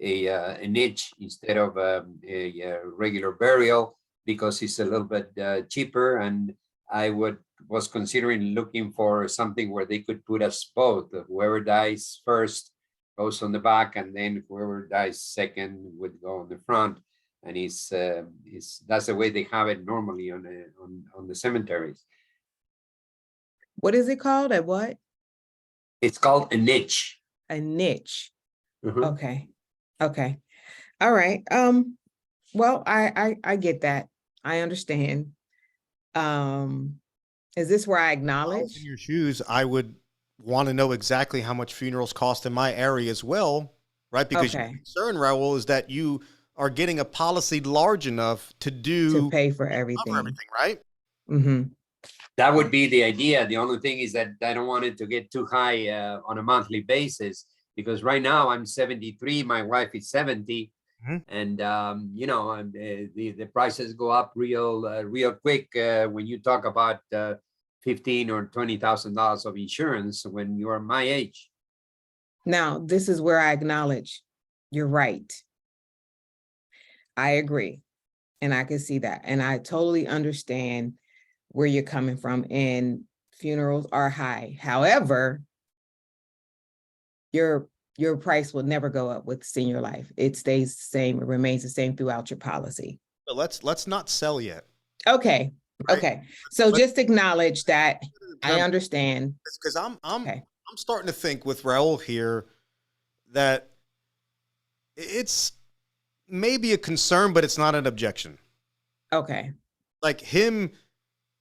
a niche instead of a regular burial, because it's a little bit cheaper. And I was considering looking for something where they could put us both. Whoever dies first goes on the back, and then whoever dies second would go on the front. And that's the way they have it normally on the cemeteries. What is it called? A what? It's called a niche. A niche. Mhm. Okay. Okay. All right. Well, I get that. I understand. Is this where I If I was acknowledge? in your shoes, I would want to know exactly how much funerals cost in my area as well, right? Because your Okay. concern, Raul, is that you are getting a policy large enough to To pay for cover everything. everything, right? Mm-hmm. That would be the idea. The only thing is that I don't want it to get too high on a monthly basis, because right now I'm 73, my wife is 70. Mhm. And you know, the prices go up real quick when you talk about $15,000 or $20,000 of insurance when you are my age. Now, this is where I acknowledge you're right. I agree. And I can see that. And I totally understand where you're coming from, and funerals are high. However, your price will never go up with senior life. It stays the same. It remains the same throughout your policy. But let's not sell yet. Okay. Right. Okay. So Let's- just acknowledge that I understand. Because I'm Okay. starting to think with Raul here that it's maybe a concern, but it's not an objection. Okay. Like him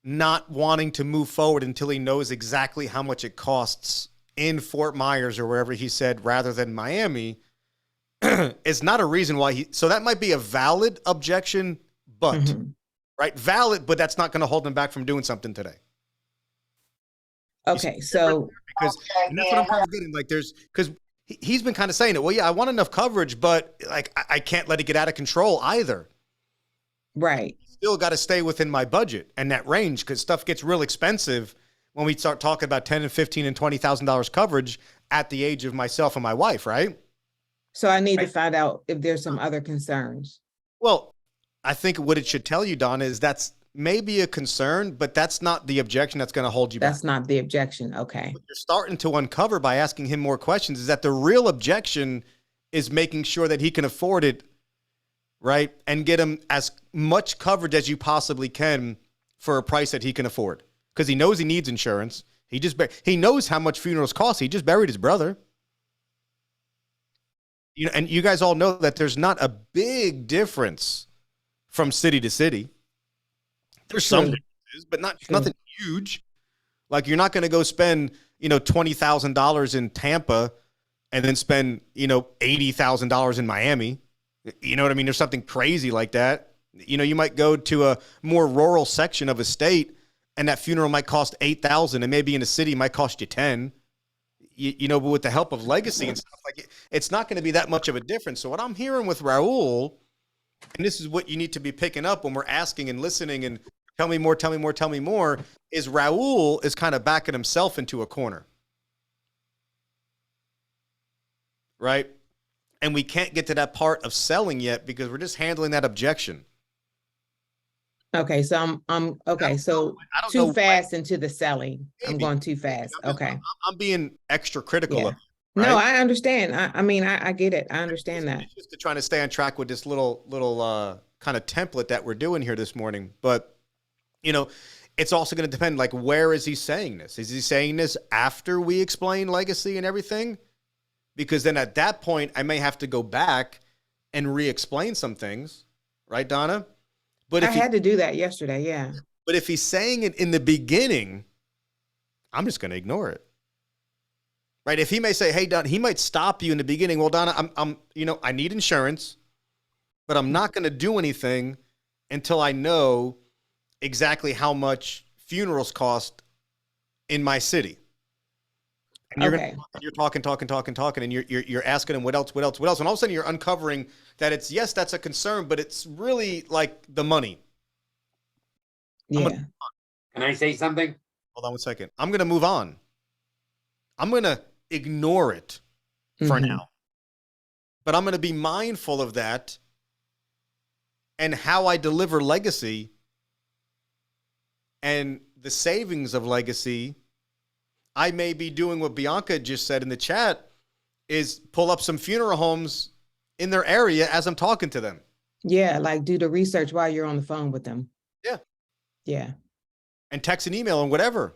not wanting to move forward until he knows exactly how much it costs in Fort Myers or wherever he said, rather than Miami, is not a reason why so that might be a valid objection, but Mhm. right, valid, but that's not going to hold him back from doing something today. Okay. So Because and that's what I'm kind of getting. Like because he's been kind of saying it. Well, yeah, I want enough coverage, but like I can't let it get out of control either. right. Still got to stay within my budget and that range, because stuff gets real expensive when we start talking about $10,000 and $15,000 and $20,000 coverage at the age of myself and my wife, right? So I need to find out if there's some other concerns. Well, I think what it should tell you, Donna, is that's maybe a concern, but that's not the objection that's going to hold you back. That's not the objection. Okay. What you're starting to uncover by asking him more questions is that the real objection is making sure that he can afford it, right? And get him as much coverage as you possibly can for a price that he can afford. Because he knows he needs insurance. He knows how much funerals cost. He just buried his brother. You know, and you guys all know that there's not a big difference from city to city. There's some differences, but nothing huge. Like you're not going to go spend, $20,000 in Tampa and then spend, $80,000 in Miami. You know what I mean? There's something crazy like that. You might go to a more rural section of a state and that funeral might cost $8,000, and maybe in a city it might cost you 10. But with the help of legacy and stuff like it's not going to be that much of a difference. So what I'm hearing with Raul, and this is what you need to be picking up when we're asking and listening and tell me more, is Raul is kind of backing himself into a corner. Right? And we can't get to that part of selling yet because we're just handling that objection. Okay. So I'm okay. So I don't too know fast into the selling. I'm Maybe. going too fast. Okay. I'm being extra critical Yeah. of it. No, right? I understand. I mean, I get it. I understand that. It's just to trying to stay on track with this little kind of template that we're doing here this morning. But, you know, it's also going to depend, like, where is he saying this? Is he saying this after we explain legacy and everything? Because then at that point, I may have to go back and re-explain some things, right, Donna? But I if had to do that yesterday, yeah. But if he's saying it in the beginning, I'm just going to ignore it. Right? If he may say, hey, Donna, he might stop you in the beginning. Well, Donna, I'm I need insurance, but I'm not going to do anything until I know exactly how much funerals cost in my city. And you're talking, and you're asking him what else, and all of a sudden you're uncovering that it's, yes, that's a concern, but it's really like the money. Yeah. Can I say something? Hold on one second. I'm going to move on. I'm going to ignore it for now, but I'm going to be mindful of that and how I deliver legacy and the savings of legacy. I may be doing what Bianca just said in the chat, is pull up some funeral homes in their area as I'm talking to them. Yeah, like do the research while you're on the phone with them. Yeah. Yeah. And text and email and whatever.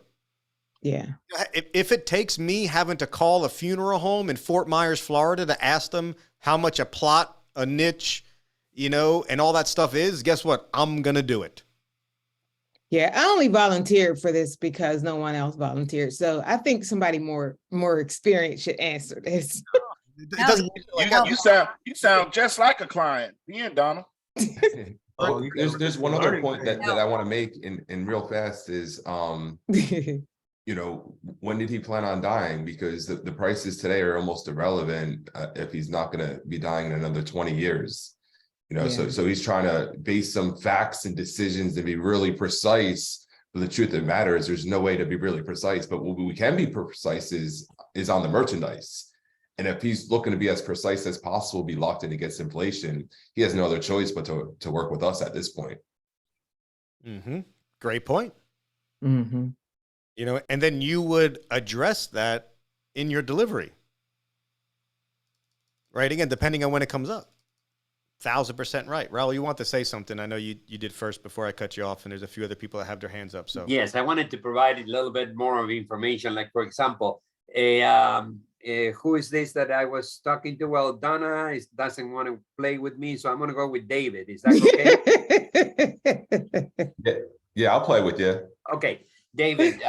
Yeah. If it takes me having to call a funeral home in Fort Myers, Florida to ask them how much a plot, a niche, and all that stuff is, guess what? I'm going to do it. Yeah, I only volunteered for this because no one else volunteered. So I think somebody more experienced should answer this. You sound just like a client. Yeah, Donna. There's one other point that I want to make in real fast is, when did he plan on dying? Because the prices today are almost irrelevant if he's not going to be dying in another 20 years. So he's trying to base some facts and decisions and be really precise. But the truth of the matter is there's no way to be really precise. But what we can be precise is on the merchandise. And if he's looking to be as precise as possible, be locked in against inflation, he has no other choice but to work with us at this point. Great point. And then you would address that in your delivery. Right? Again, depending on when it comes up. 1,000% right. Raul, you want to say something? I know you did first before I cut you off, and there's a few other people that have their hands up. So yes, I wanted to provide a little bit more of information. Like, for example, who is this that I was talking to? Well, Donna doesn't want to play with me, so I'm going to go with David. Is that okay? Yeah, I'll play with you. Okay, David,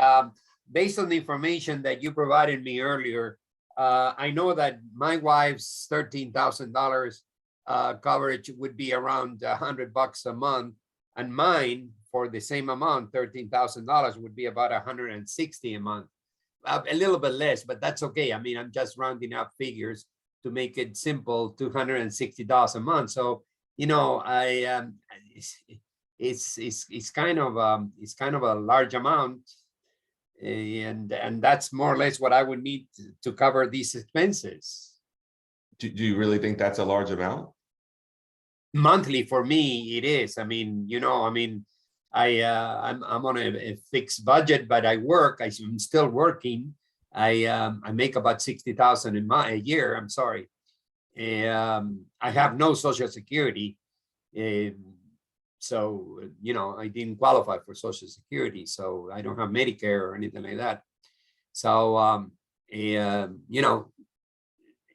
based on the information that you provided me earlier, I know that my wife's $13,000 coverage would be around $100 a month, and mine for the same amount, $13,000, would be about $160 a month. A little bit less, but that's okay. I mean, I'm just rounding up figures to make it simple, $260 a month. So, it's kind of a large amount, and that's more or less what I would need to cover these expenses. Do you really think that's a large amount? Monthly for me, it is. I mean, I'm on a fixed budget, but I work. I'm still working. I make about $60,000 a year. I'm sorry. I have no Social Security, so I didn't qualify for Social Security, so I don't have Medicare or anything like that. So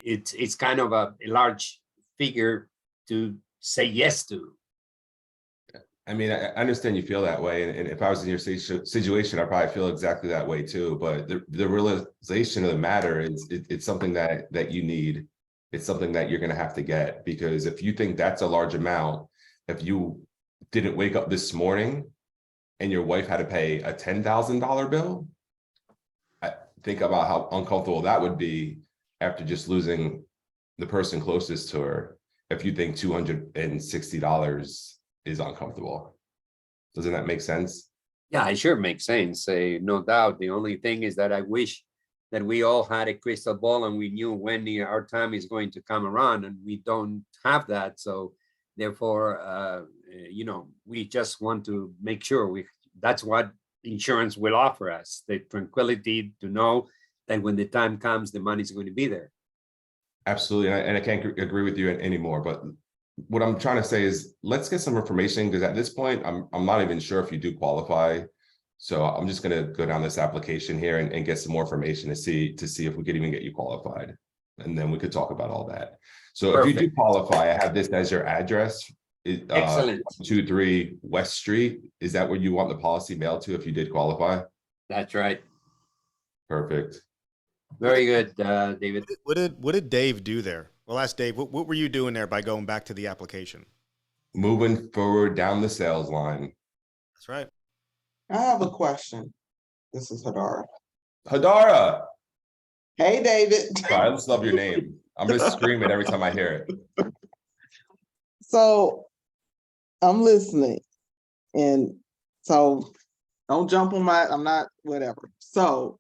it's kind of a large figure to say yes to. I mean, I understand you feel that way, and if I was in your situation, I probably feel exactly that way too. But the realization of the matter is, it's something that you need. It's something that you're going to have to get, because if you think that's a large amount, if you didn't wake up this morning and your wife had to pay a $10,000 bill, think about how uncomfortable that would be after just losing the person closest to her. If you think $260 is uncomfortable. Doesn't that make sense? Yeah, it sure makes sense. No doubt. The only thing is that I wish that we all had a crystal ball and we knew when our time is going to come around, and we don't have that. So therefore, we just want to make sure that's what insurance will offer us, the tranquility to know that when the time comes, the money is going to be there. Absolutely. And I can't agree with you anymore, but what I'm trying to say is let's get some information, because at this point, I'm not even sure if you do qualify. So I'm just gonna go down this application here and get some more information to see if we could even get you qualified. And then we could talk about all that. So if you do Perfect. qualify, I have this as your address. Excellent. 23 West Street. Is that where you want the policy mailed to if you did qualify? That's right. Perfect. Very good, David. What did Dave do there? Well, ask Dave. What were you doing there by going back to the application? Moving forward down the sales line. That's right. I have a question. This is Hadara. Hadara. Hey, David. I just love your name. I'm gonna scream it every time I hear it. So I'm listening, and so don't jump on I'm not, whatever. So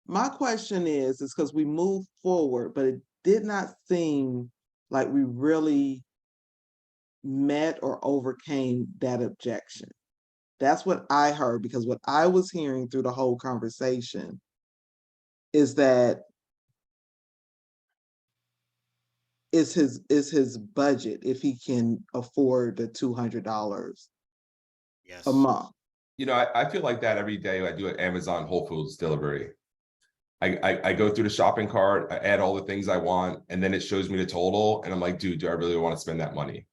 my question is because we moved forward, but it did not seem like we really met or overcame that objection. That's what I heard, because what I was hearing through the whole conversation is that is his budget, if he can afford the $200 Yes. a month. You know, I feel like that every day I do at Amazon Whole Foods delivery. I go through the shopping cart, I add all the things I want, and then it shows me the total. And I'm like, dude, do I really want to spend that money?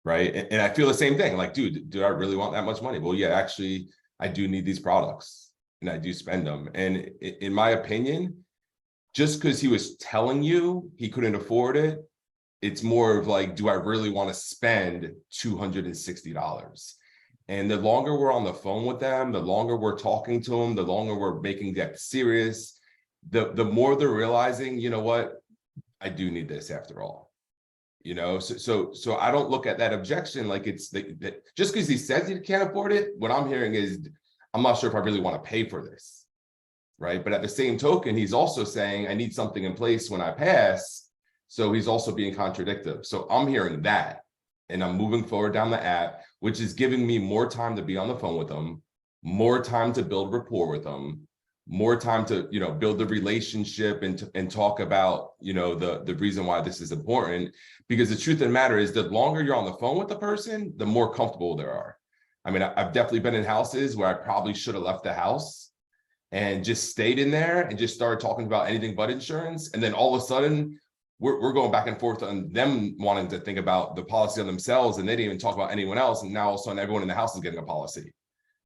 Right. And I feel the same thing. Like, dude, do I really want that much money? Well, yeah, actually, I do need these products and I do spend them. And in my opinion, just because he was telling you he couldn't afford it, it's more of like, do I really want to spend $260? And the longer we're on the phone with them, the longer we're talking to them, the longer we're making that serious, the more they're realizing, you know what, I do need this after all. You know, so I don't look at that objection like it's that just because he says he can't afford it. What I'm hearing is, I'm not sure if I really want to pay for this. Right. But at the same token, he's also saying I need something in place when I pass. So he's also being contradictory. So I'm hearing that, and I'm moving forward down the app, which is giving me more time to be on the phone with them, more time to build rapport with them, more time to, you know, build the relationship and talk about, you know, the reason why this is important. Because the truth of the matter is, the longer you're on the phone with the person, the more comfortable they are. I mean, I've definitely been in houses where I probably should have left the house and just stayed in there and just started talking about anything but insurance. And then all of a sudden, we're going back and forth on them wanting to think about the policy on themselves, and they didn't even talk about anyone else. And now all of a sudden, everyone in the house is getting a policy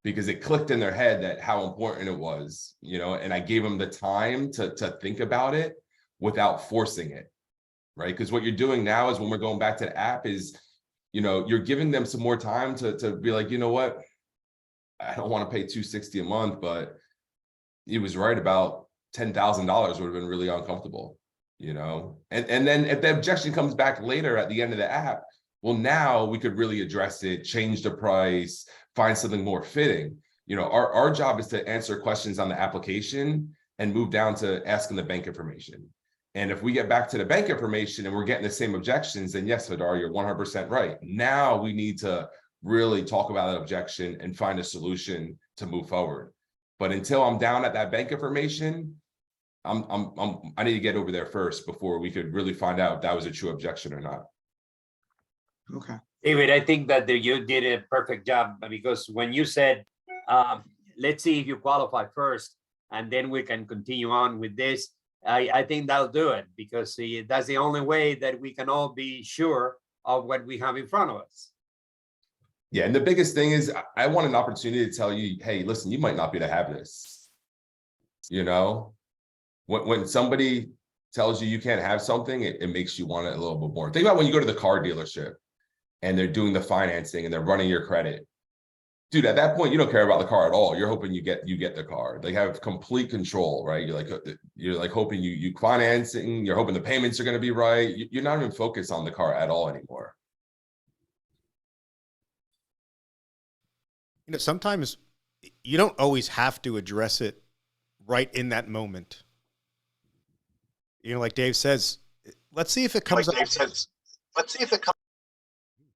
because it clicked in their head that how important it was, you know. And I gave them the time to think about it without forcing it, right? Because what you're doing now is, when we're going back to the app, is, you know, you're giving them some more time to be like, you know what, I don't want to pay $260 a month, but he was right about $10,000 would have been really uncomfortable. You know, and then if the objection comes back later at the end of the app, well, now we could really address it, change the price, find something more fitting. You know, our job is to answer questions on the application and move down to asking the bank information. And if we get back to the bank information and we're getting the same objections, then yes, Hadar, you're 100% right. Now we need to really talk about that objection and find a solution to move forward. But until I'm down at that bank information, I need to get over there first before we could really find out if that was a true objection or not. Okay. David, I think that you did a perfect job, because when you said, let's see if you qualify first, and then we can continue on with this, I think that'll do it, because that's the only way that we can all be sure of what we have in front of us. Yeah, and the biggest thing is, I want an opportunity to tell you, hey, listen, you might not be able to have this. You know, when somebody tells you you can't have something, it makes you want it a little bit more. Think about when you go to the car dealership and they're doing the financing and they're running your credit. Dude, at that point, you don't care about the car at all. You're hoping you get the car. They have complete control, right? You're like hoping you financing, you're hoping the payments are going to be right. You're not even focused on the car at all anymore. You know, sometimes you don't always have to address it right in that moment. You know, like Dave says, let's see if it comes up. Let's see if it comes.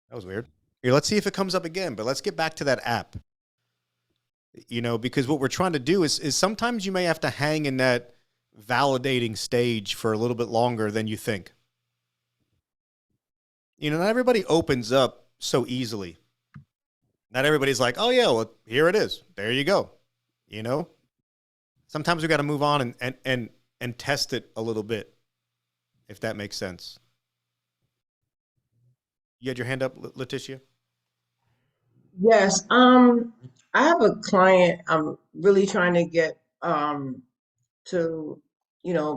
That was weird. Here, let's see if it comes up again, but let's get back to that app. You know, because what we're trying to do is sometimes you may have to hang in that validating stage for a little bit longer than you think. You know, not everybody opens up so easily. Not everybody's like, oh yeah, well, here it is. There you go. You know? Sometimes we got to move on and test it a little bit, if that makes sense. You had your hand up, Letitia? Yes, I have a client I'm really trying to get to,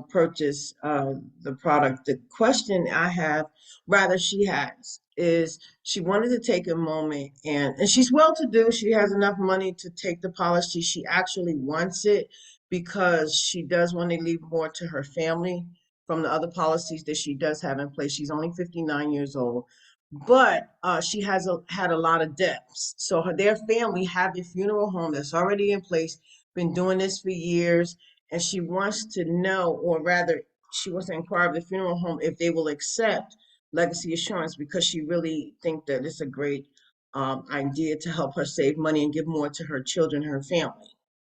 purchase the product. The question I have, rather she has, is she wanted to take a moment and she's well to do. She has enough money to take the policy. She actually wants it because she does want to leave more to her family from the other policies that she does have in place. She's only 59 years old, but she has had a lot of debts. So their family have a funeral home that's already in place, been doing this for years, and she wants to know, or rather, she wants to inquire of the funeral home if they will accept legacy assurance because she really think that it's a great idea to help her save money and give more to her children, her family.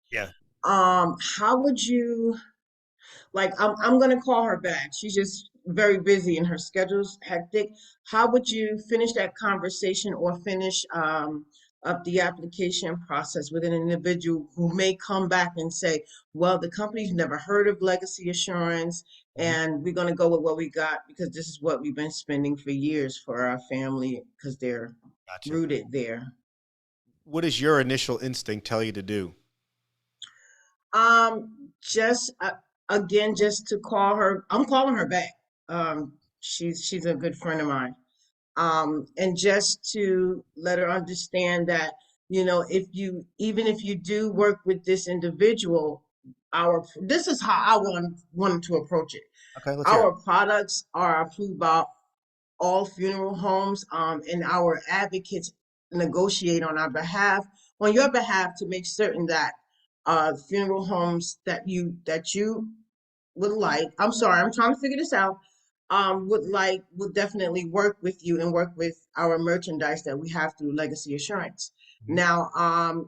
Yeah. How would you? Like, I'm gonna call her back. She's just very busy and her schedule's hectic. How would you finish that conversation or finish up the application process with an individual who may come back and say, well, the company's never heard of legacy assurance, and we're gonna go with what we got because this is what we've been spending for years for our family because they're Gotcha. rooted there. What does your initial instinct tell you to do? Just again, just to call her. I'm calling her back. She's a good friend of mine. And just to let her understand that, even if you do work with this individual, this is how I wanted to approach it. Okay, let's hear Our it. products are approved by all funeral homes, and our advocates negotiate on your behalf, to make certain that funeral homes that you would like. I'm sorry, I'm trying to figure this out. Would definitely work with you and work with our merchandise that we have through Legacy Assurance. Now,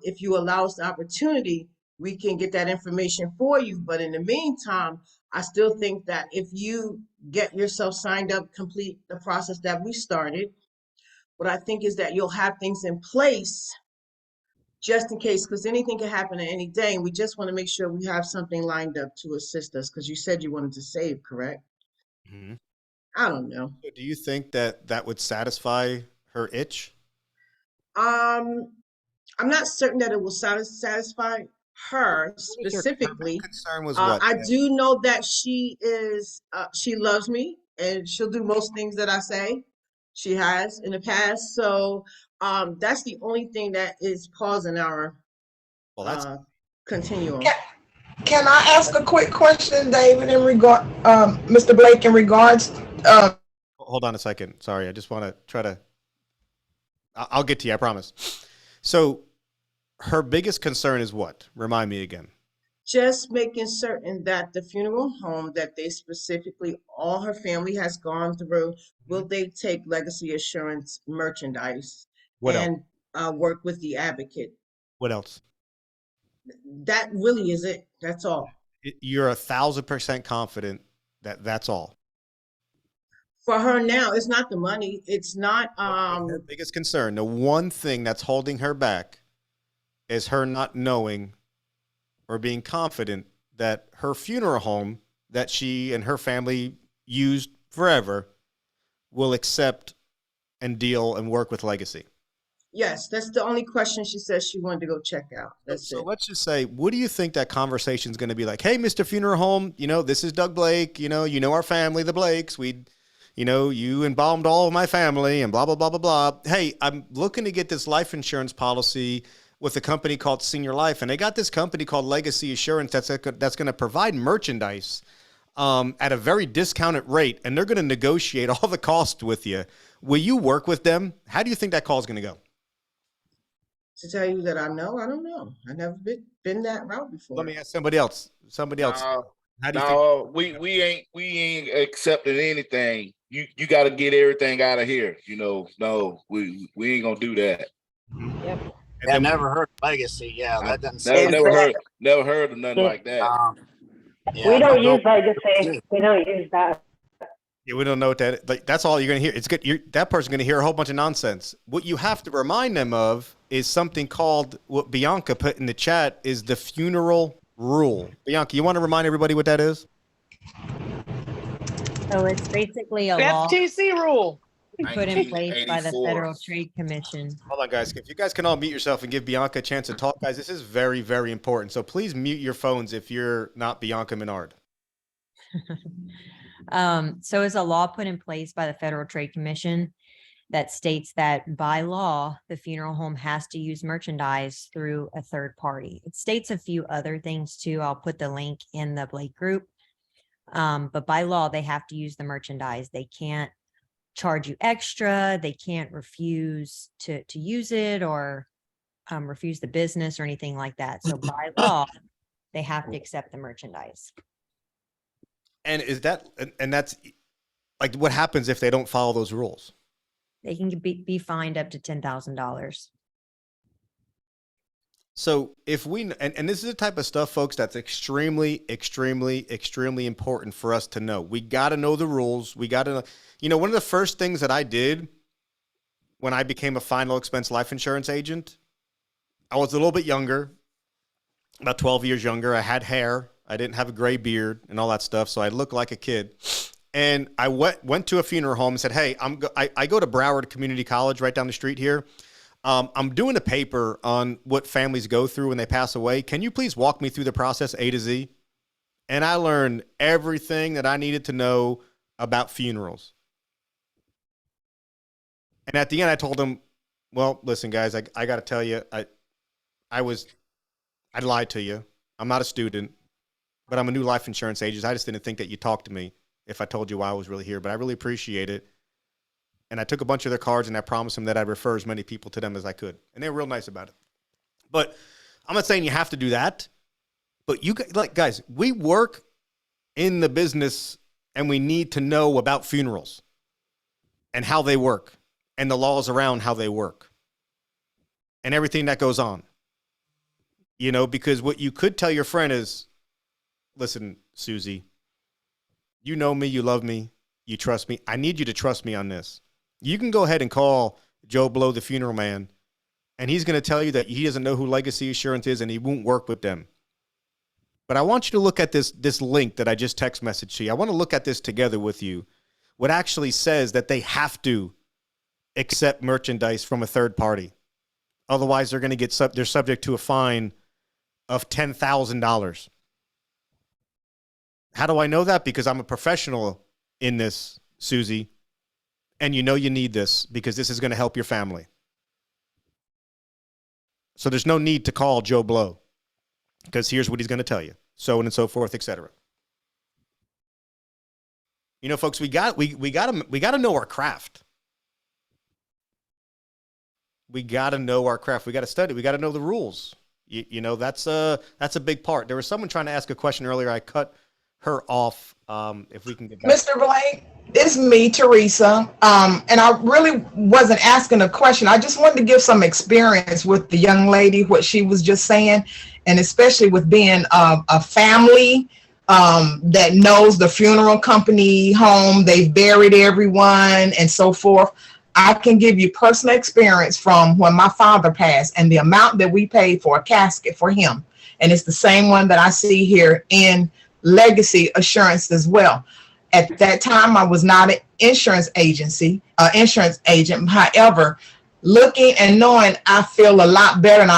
if you allow us the opportunity, we can get that information for you. But in the meantime, I still think that if you get yourself signed up, complete the process that we started, what I think is that you'll have things in place just in case, because anything can happen at any day. And we just want to make sure we have something lined up to assist us, because you said you wanted to save, correct? Mm-hmm. I don't know. So do you think that would satisfy her itch? I'm not certain that it will satisfy her specifically. Concern was what? I do know that she loves me and she'll do most things that I say. She has in the past. So that's the only thing that is pausing our continuum. Can I ask a quick question, David, in regard, Mr. Blake, in regards? Hold on a second. Sorry, I just want to try to. I'll get to you. I promise. So, her biggest concern is what? Remind me again. Just making certain that the funeral home that they specifically, all her family has gone through, will they take Legacy Assurance merchandise and work with the advocate? What else? That really is it. That's all. You're 1,000% confident that that's all. For her now, it's not the money. It's not. Her biggest concern, the one thing that's holding her back, is her not knowing or being confident that her funeral home that she and her family used forever will accept and deal and work with Legacy. Yes, that's the only question she says she wanted to go check out. That's so it. let's just say, what do you think that conversation is going to be like? Hey, Mr. Funeral Home, this is Doug Blake. You know our family, the Blakes. You embalmed all of my family and blah, blah, blah, blah, blah. Hey, I'm looking to get this life insurance policy with a company called Senior Life. And they got this company called Legacy Assurance that's going to provide merchandise at a very discounted rate. And they're going to negotiate all the costs with you. Will you work with them? How do you think that call is going to go? To tell you that I don't know. I never been that route before. Let me ask somebody else. How do you think? We ain't accepting anything. You got to get everything out of here. No, we ain't gonna do that. Yep. I never heard of Legacy. Yeah, that doesn't. Never heard of nothing like that. We don't use Legacy. We don't use that. Yeah, we don't know what that, like, that's all you're going to hear. It's good. That person's going to hear a whole bunch of nonsense. What you have to remind them of is something called, what Bianca put in the chat, is the funeral rule. Bianca, you want to remind everybody what that is? So it's basically a law FTC rule. put in place by the 1984. Federal Trade Commission. Hold on, guys. If you guys can all mute yourself and give Bianca a chance to talk, guys, this is very, very important. So please mute your phones if you're not Bianca Menard. So it's a law put in place by the Federal Trade Commission that states that by law, the funeral home has to use merchandise through a third party. It states a few other things too. I'll put the link in the Blake group. But by law, they have to use the merchandise. They can't charge you extra. They can't refuse to use it or refuse the business or anything like that. So by law, they have to accept the merchandise. And is that, and that's like, what happens if they don't follow those rules? They can be fined up to $10,000. So if we, and this is the type of stuff, folks, that's extremely, extremely, extremely important for us to know. We got to know the rules. We got to know, you know, one of the first things that I did when I became a final expense life insurance agent, I was a little bit younger, about 12 years younger. I had hair. I didn't have a gray beard and all that stuff. So I looked like a kid. And I went to a funeral home and said, hey, I go to Broward Community College right down the street here. I'm doing a paper on what families go through when they pass away. Can you please walk me through the process A to Z? And I learned everything that I needed to know about funerals. And at the end, I told them, well, listen, guys, I got to tell you, I lied to you. I'm not a student, but I'm a new life insurance agent. I just didn't think that you talked to me if I told you why I was really here, but I really appreciate it. And I took a bunch of their cards and I promised them that I'd refer as many people to them as I could. And they were real nice about it. But I'm not saying you have to do that, but you guys, we work in the business and we need to know about funerals and how they work and the laws around how they work and everything that goes on. You know, because what you could tell your friend is, listen, Susie, you know me, you love me, you trust me. I need you to trust me on this. You can go ahead and call Joe Blow, the funeral man, and he's going to tell you that he doesn't know who Legacy Assurance is and he won't work with them. But I want you to look at this link that I just text messaged to you. I want to look at this together with you. What actually says that they have to accept merchandise from a third party. Otherwise, they're going to they're subject to a fine of $10,000. How do I know that? Because I'm a professional in this, Susie. And you know you need this because this is going to help your family. So there's no need to call Joe Blow because here's what he's going to tell you, so on and so forth, etc. You know, folks, we got to know our craft. We got to know our craft. We got to study. We got to know the rules. You know, that's a big part. There was someone trying to ask a question earlier. I cut her off. If we can get back. Mr. Blake, it's me, Teresa. And I really wasn't asking a question. I just wanted to give some experience with the young lady, what she was just saying, and especially with being a family that knows the funeral company home, they've buried everyone and so forth. I can give you personal experience from when my father passed and the amount that we paid for a casket for him. And it's the same one that I see here in Legacy Assurance as well. At that time, I was not an insurance agent. However, looking and knowing, I feel a lot better, and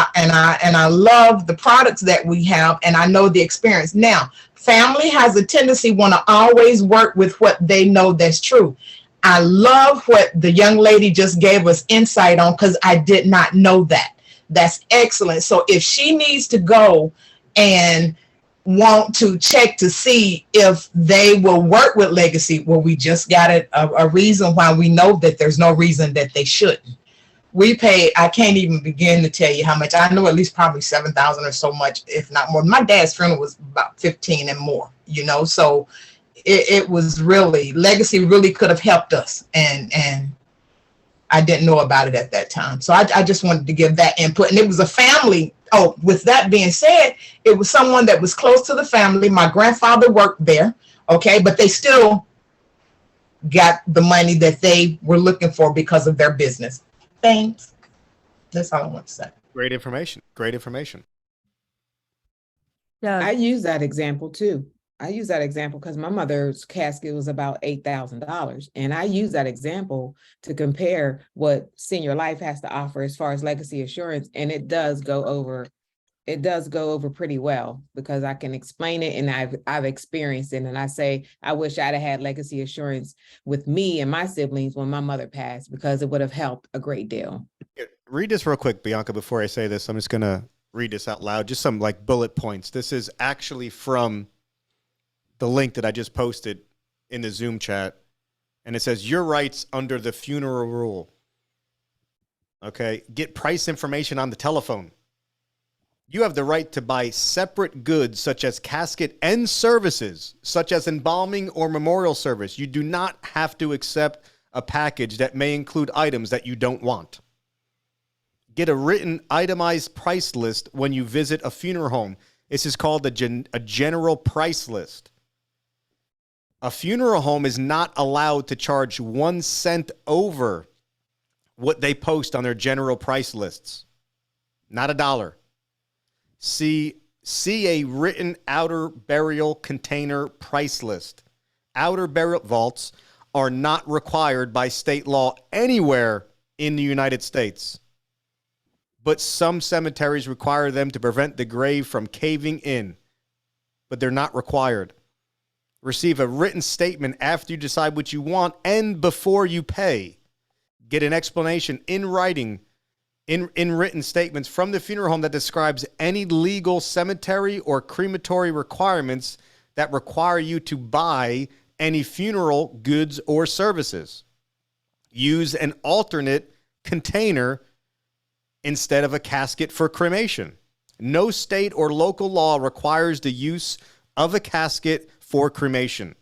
I love the products that we have, and I know the experience. Now, family has a tendency want to always work with what they know that's true. I love what the young lady just gave us insight on because I did not know that. That's excellent. So if she needs to go and want to check to see if they will work with Legacy, well, we just got a reason why we know that there's no reason that they shouldn't. We pay, I can't even begin to tell you how much. I know at least probably $7,000 or so much, if not more. My dad's funeral was about 15 and more, you know, so it was really, Legacy really could have helped us, and I didn't know about it at that time. So I just wanted to give that input, and it was a family. Oh, with that being said, it was someone that was close to the family. My grandfather worked there, okay, but they still got the money that they were looking for because of their business. Thanks. That's all I want to say. Great information. Great information. I use that example too. I use that example because my mother's casket was about $8,000. And I use that example to compare what Senior Life has to offer as far as legacy assurance. And it does go over pretty well because I can explain it and I've experienced it. And I say, I wish I'd have had legacy assurance with me and my siblings when my mother passed, because it would have helped a great deal. Read this real quick, Bianca, before I say this. I'm just going to read this out loud. Just some like bullet points. This is actually from the link that I just posted in the Zoom chat. And it says, your rights under the funeral rule. Okay. Get price information on the telephone. You have the right to buy separate goods such as casket and services, such as embalming or memorial service. You do not have to accept a package that may include items that you don't want. Get a written itemized price list when you visit a funeral home. This is called a general price list. A funeral home is not allowed to charge 1 cent over what they post on their general price lists. Not $1. See a written outer burial container price list. Outer burial vaults are not required by state law anywhere in the United States, but some cemeteries require them to prevent the grave from caving in, but they're not required. Receive a written statement after you decide what you want and before you pay. Get an explanation in writing, in written statements from the funeral home that describes any legal cemetery or crematory requirements that require you to buy any funeral goods or services. Use an alternate container instead of a casket for cremation. No state or local law requires the use of a casket for cremation.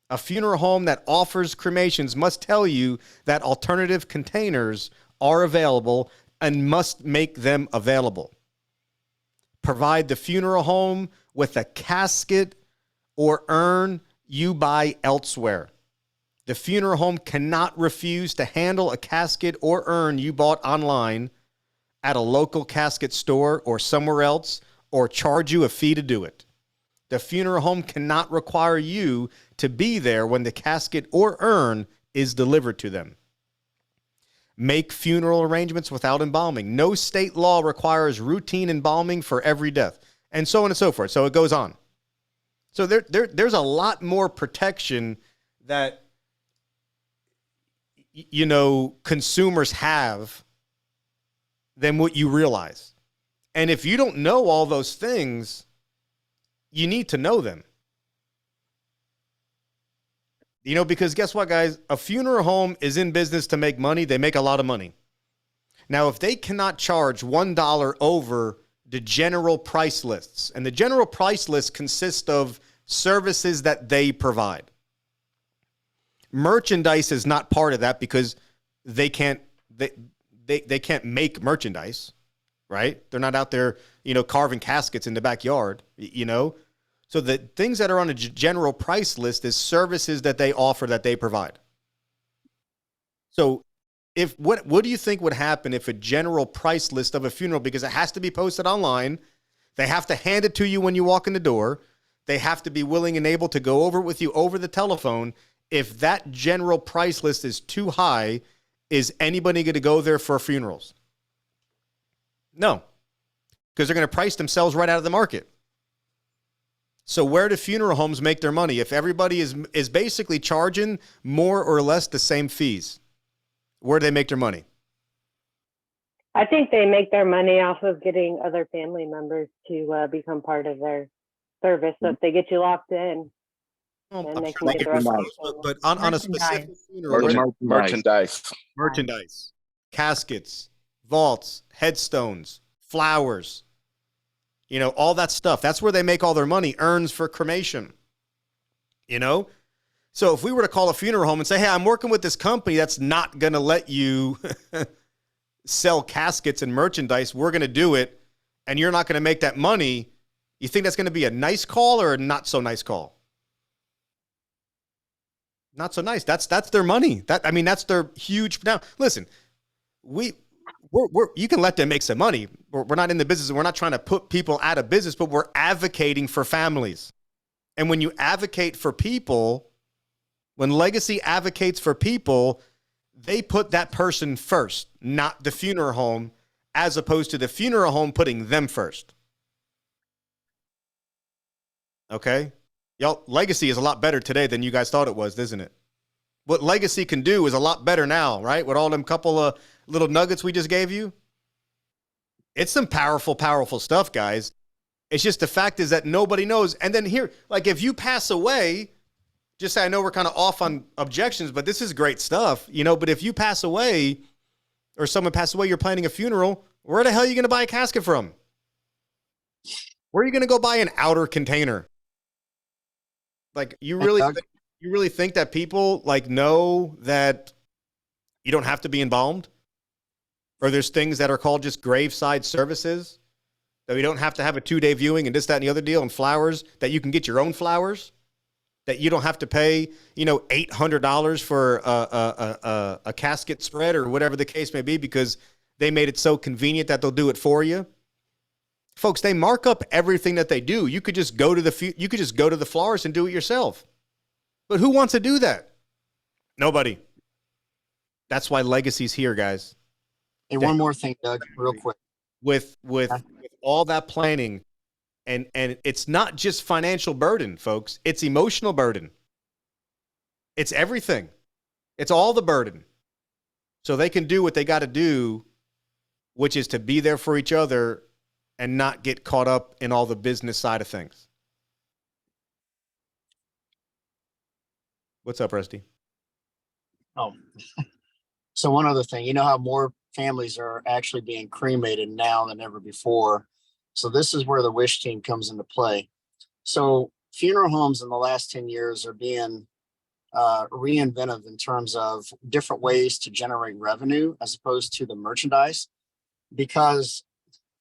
A funeral home that offers cremations must tell you that alternative containers are available and must make them available. Provide the funeral home with a casket or urn you buy elsewhere. The funeral home cannot refuse to handle a casket or urn you bought online at a local casket store or somewhere else, or charge you a fee to do it. The funeral home cannot require you to be there when the casket or urn is delivered to them. Make funeral arrangements without embalming. No state law requires routine embalming for every death, and so on and so forth. So it goes on. So there's a lot more protection that, you know, consumers have than what you realize. And if you don't know all those things, you need to know them. You know, because guess what, guys? A funeral home is in business to make money. They make a lot of money. Now, if they cannot charge $1 over the general price lists, and the general price list consists of services that they provide. Merchandise is not part of that because they can't can't make merchandise, right? They're not out there, you know, carving caskets in the backyard, you know? So the things that are on a general price list is services that they offer, that they provide. So if what do you think would happen if a general price list of a funeral, because it has to be posted online, they have to hand it to you when you walk in the door, they have to be willing and able to go over it with you over the telephone. If that general price list is too high, is anybody going to go there for funerals? No, because they're going to price themselves right out of the market. So where do funeral homes make their money? If everybody is basically charging more or less the same fees, where do they make their money? I think they make their money off of getting other family members to become part of their service. So if they get you locked in, then they can get the rest of it. But on a specific funeral, merchandise, caskets, vaults, headstones, flowers, you know, all that stuff. That's where they make all their money. Urns for cremation, you know? So if we were to call a funeral home and say, hey, I'm working with this company that's not going to let you sell caskets and merchandise, we're going to do it, and you're not going to make that money, you think that's going to be a nice call or a not so nice call? Not so nice. That's their money. That's their huge. Now, listen, we're you can let them make some money. We're not in the business. We're not trying to put people out of business, but we're advocating for families. And when you advocate for people, when Legacy advocates for people, they put that person first, not the funeral home, as opposed to the funeral home putting them first. Okay? Y'all, Legacy is a lot better today than you guys thought it was, isn't it? What Legacy can do is a lot better now, right? With all them couple of little nuggets we just gave you. It's some powerful, powerful stuff, guys. It's just the fact is that nobody knows. And then here, like if you pass away, just say, I know we're kind of off on objections, but this is great stuff, you know, but if you pass away or someone passes away, you're planning a funeral, where the hell are you going to buy a casket from? Where are you going to go buy an outer container? Like you really think that people like know that you don't have to be embalmed? Or there's things that are called just graveside services that we don't have to have a 2-day viewing and this, that, and the other deal, and flowers that you can get your own flowers, that you don't have to pay, you know, $800 for a casket spread or whatever the case may be because they made it so convenient that they'll do it for you. Folks, they mark up everything that they do. You could just go to the florist and do it yourself. But who wants to do that? Nobody. That's why Legacy's here, guys. And one more thing, Doug, real quick. With all that planning, and it's not just financial burden, folks. It's emotional burden. It's everything. It's all the burden. So they can do what they got to do, which is to be there for each other and not get caught up in all the business side of things. What's up, Rusty? Oh, so one other thing, you know how more families are actually being cremated now than ever before. So this is where the wish team comes into play. So funeral homes in the last 10 years are being reinvented in terms of different ways to generate revenue as opposed to the merchandise, because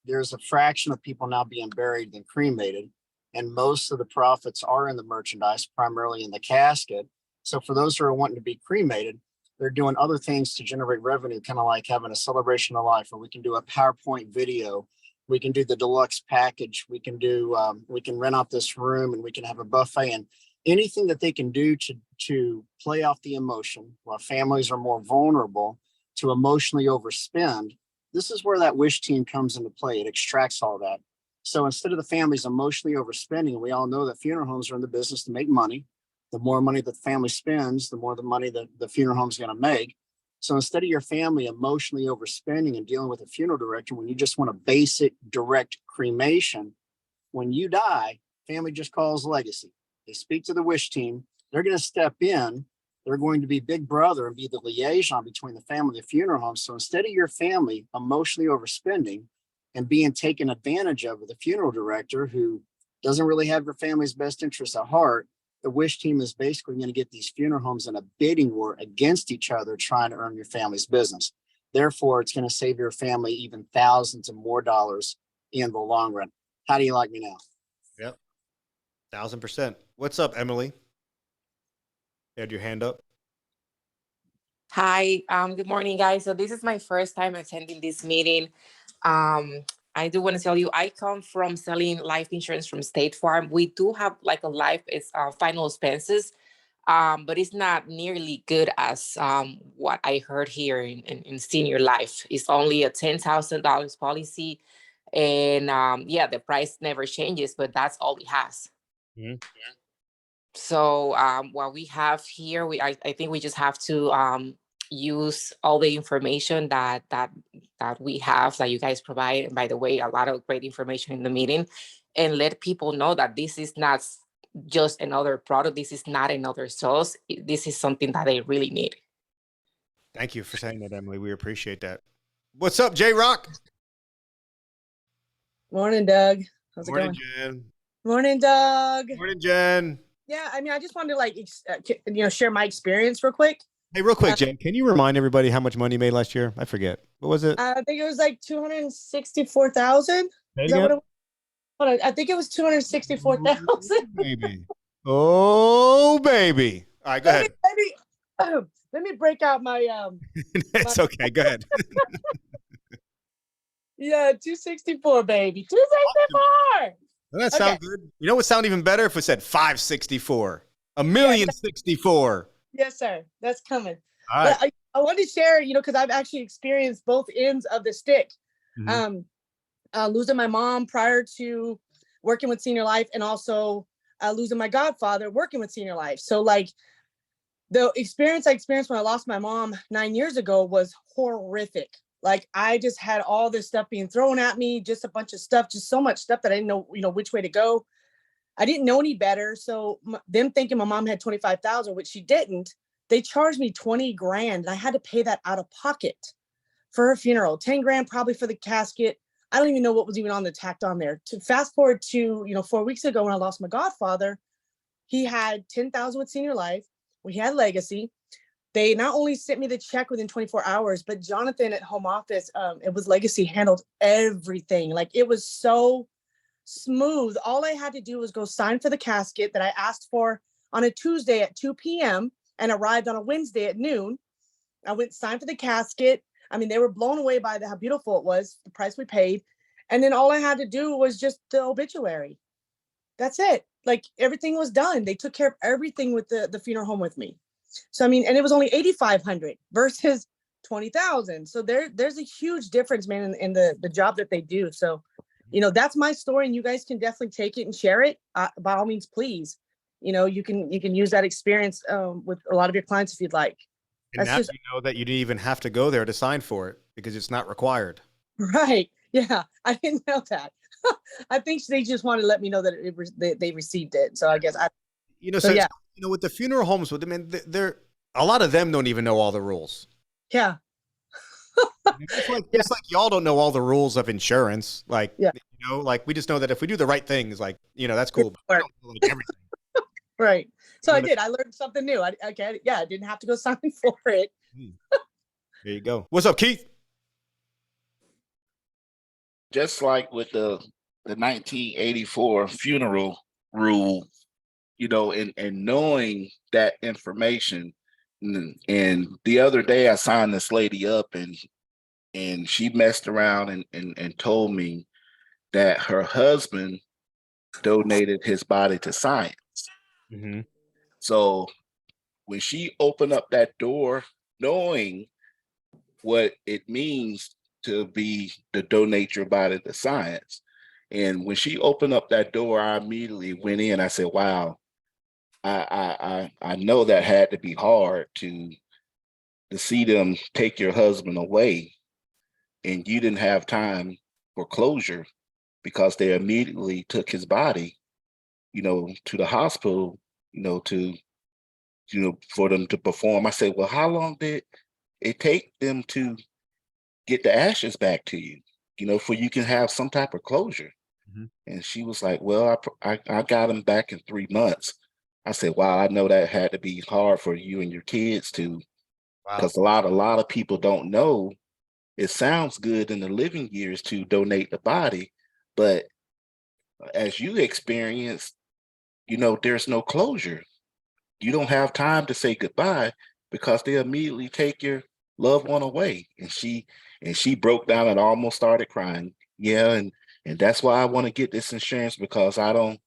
there's a fraction of people now being buried than cremated. And most of the profits are in the merchandise, primarily in the casket. So for those who are wanting to be cremated, they're doing other things to generate revenue, kind of like having a celebration of life, or we can do a PowerPoint video. We can do the deluxe package. We can do, we can rent out this room and we can have a buffet, and anything that they can do to play off the emotion while families are more vulnerable to emotionally overspend. This is where that wish team comes into play. It extracts all that. So instead of the families emotionally overspending, and we all know that funeral homes are in the business to make money. The more money that the family spends, the more the money that the funeral home is going to make. So instead of your family emotionally overspending and dealing with a funeral director, when you just want a basic direct cremation, when you die, family just calls Legacy. They speak to the wish team. They're going to step in. They're going to be big brother and be the liaison between the family and the funeral home. So instead of your family emotionally overspending and being taken advantage of with a funeral director who doesn't really have your family's best interests at heart, the wish team is basically going to get these funeral homes in a bidding war against each other, trying to earn your family's business. Therefore, it's going to save your family even thousands of more dollars in the long run. How do you like me now? Yep. 1000%. What's up, Emily? You had your hand up. Hi, good morning, guys. So this is my first time attending this meeting. I do want to tell you, I come from selling life insurance from State Farm. We do have like a life final expenses, but it's not nearly good as what I heard here in senior life. It's only a $10,000 policy, and yeah, the price never changes, but that's all it has. Mm-hmm. So what we have here, I think we just have to use all the information that we have, that you guys provide. And by the way, a lot of great information in the meeting, and let people know that this is not just another product. This is not another sauce. This is something that they really need. Thank you for saying that, Emily. We appreciate that. What's up, J-Rock? Morning, Doug. How's it going? Jen. Morning, Doug. Morning, Jen. Yeah, I mean, I just wanted to like, share my experience real quick. Hey, real quick, Jen, can you remind everybody how much money you made last year? I forget. What was it? I think it was like 264,000. Say it Is that what again? it was? Hold on, I think it was 264,000. Baby. Oh, baby. All right, go ahead. Let me break out my It's okay. Go ahead. yeah, 264, baby. 264. Doesn't that sound good? You know what sound even better if it said 564, a million 64. Yes, sir. That's coming. All right. But I wanted to share, because I've actually experienced both ends of the stick. Mhm. Losing my mom prior to working with Senior Life, and also losing my godfather working with Senior Life. So like the experience I experienced when I lost my mom 9 years ago was horrific. Like I just had all this stuff being thrown at me, just a bunch of stuff, just so much stuff that I didn't know, which way to go. I didn't know any better. So them thinking my mom had 25,000, which she didn't, they charged me 20 grand. And I had to pay that out of pocket for her funeral, 10 grand probably for the casket. I don't even know what was even on the tacked on there. To fast forward to, 4 weeks ago when I lost my godfather, he had 10,000 with Senior Life. We had Legacy. They not only sent me the check within 24 hours, but Jonathan at home office, it was Legacy, handled everything. Like it was so smooth. All I had to do was go sign for the casket that I asked for on a Tuesday at 2 p.m. and arrived on a Wednesday at noon. I went signed for the casket. I mean, they were blown away by how beautiful it was, the price we paid. And then all I had to do was just the obituary. That's it. Like everything was done. They took care of everything with the funeral home with me. So, I mean, and it was only 8,500 versus 20,000. So there's a huge difference, man, in the job that they do. So, that's my story, and you guys can definitely take it and share it. By all means, please. You can use that experience with a lot of your clients if you'd like. And now you know that you didn't even have to go there to sign for it because it's not required. Right. Yeah. I didn't know that. I think they just wanted to let me know that they received it. So I guess yeah. With the funeral homes, they're a lot of them don't even know all the rules. Yeah. It's like y'all don't know all the rules of insurance. Like, like we just know that if we do the right things, like, that's cool. But we don't know, like, everything. Right. So I did. I learned something new. I didn't have to go sign for it. There you go. What's up, Keith? Just like with the 1984 funeral rule, and knowing that information. And the other day I signed this lady up and she messed around and told me that her husband donated his body to science. Mm-hmm. So when she opened up that door, knowing what it means to donate your body to science, and when she opened up that door, I immediately went in. I said, wow, I know that had to be hard to see them take your husband away, and you didn't have time for closure because they immediately took his body, to the hospital, for them to perform. I said, well, how long did it take them to get the ashes back to you, for you can have some type of closure? Mm-hmm. And she was like, well, I got them back in 3 months. I said, wow, I know that had to be hard for you and your kids too, because a lot of people don't know. It sounds good in the living years to donate the body, but as you experienced, there's no closure. You don't have time to say goodbye because they immediately take your loved one away. And she broke down and almost started crying. Yeah, and that's why I want to get this insurance, because I don't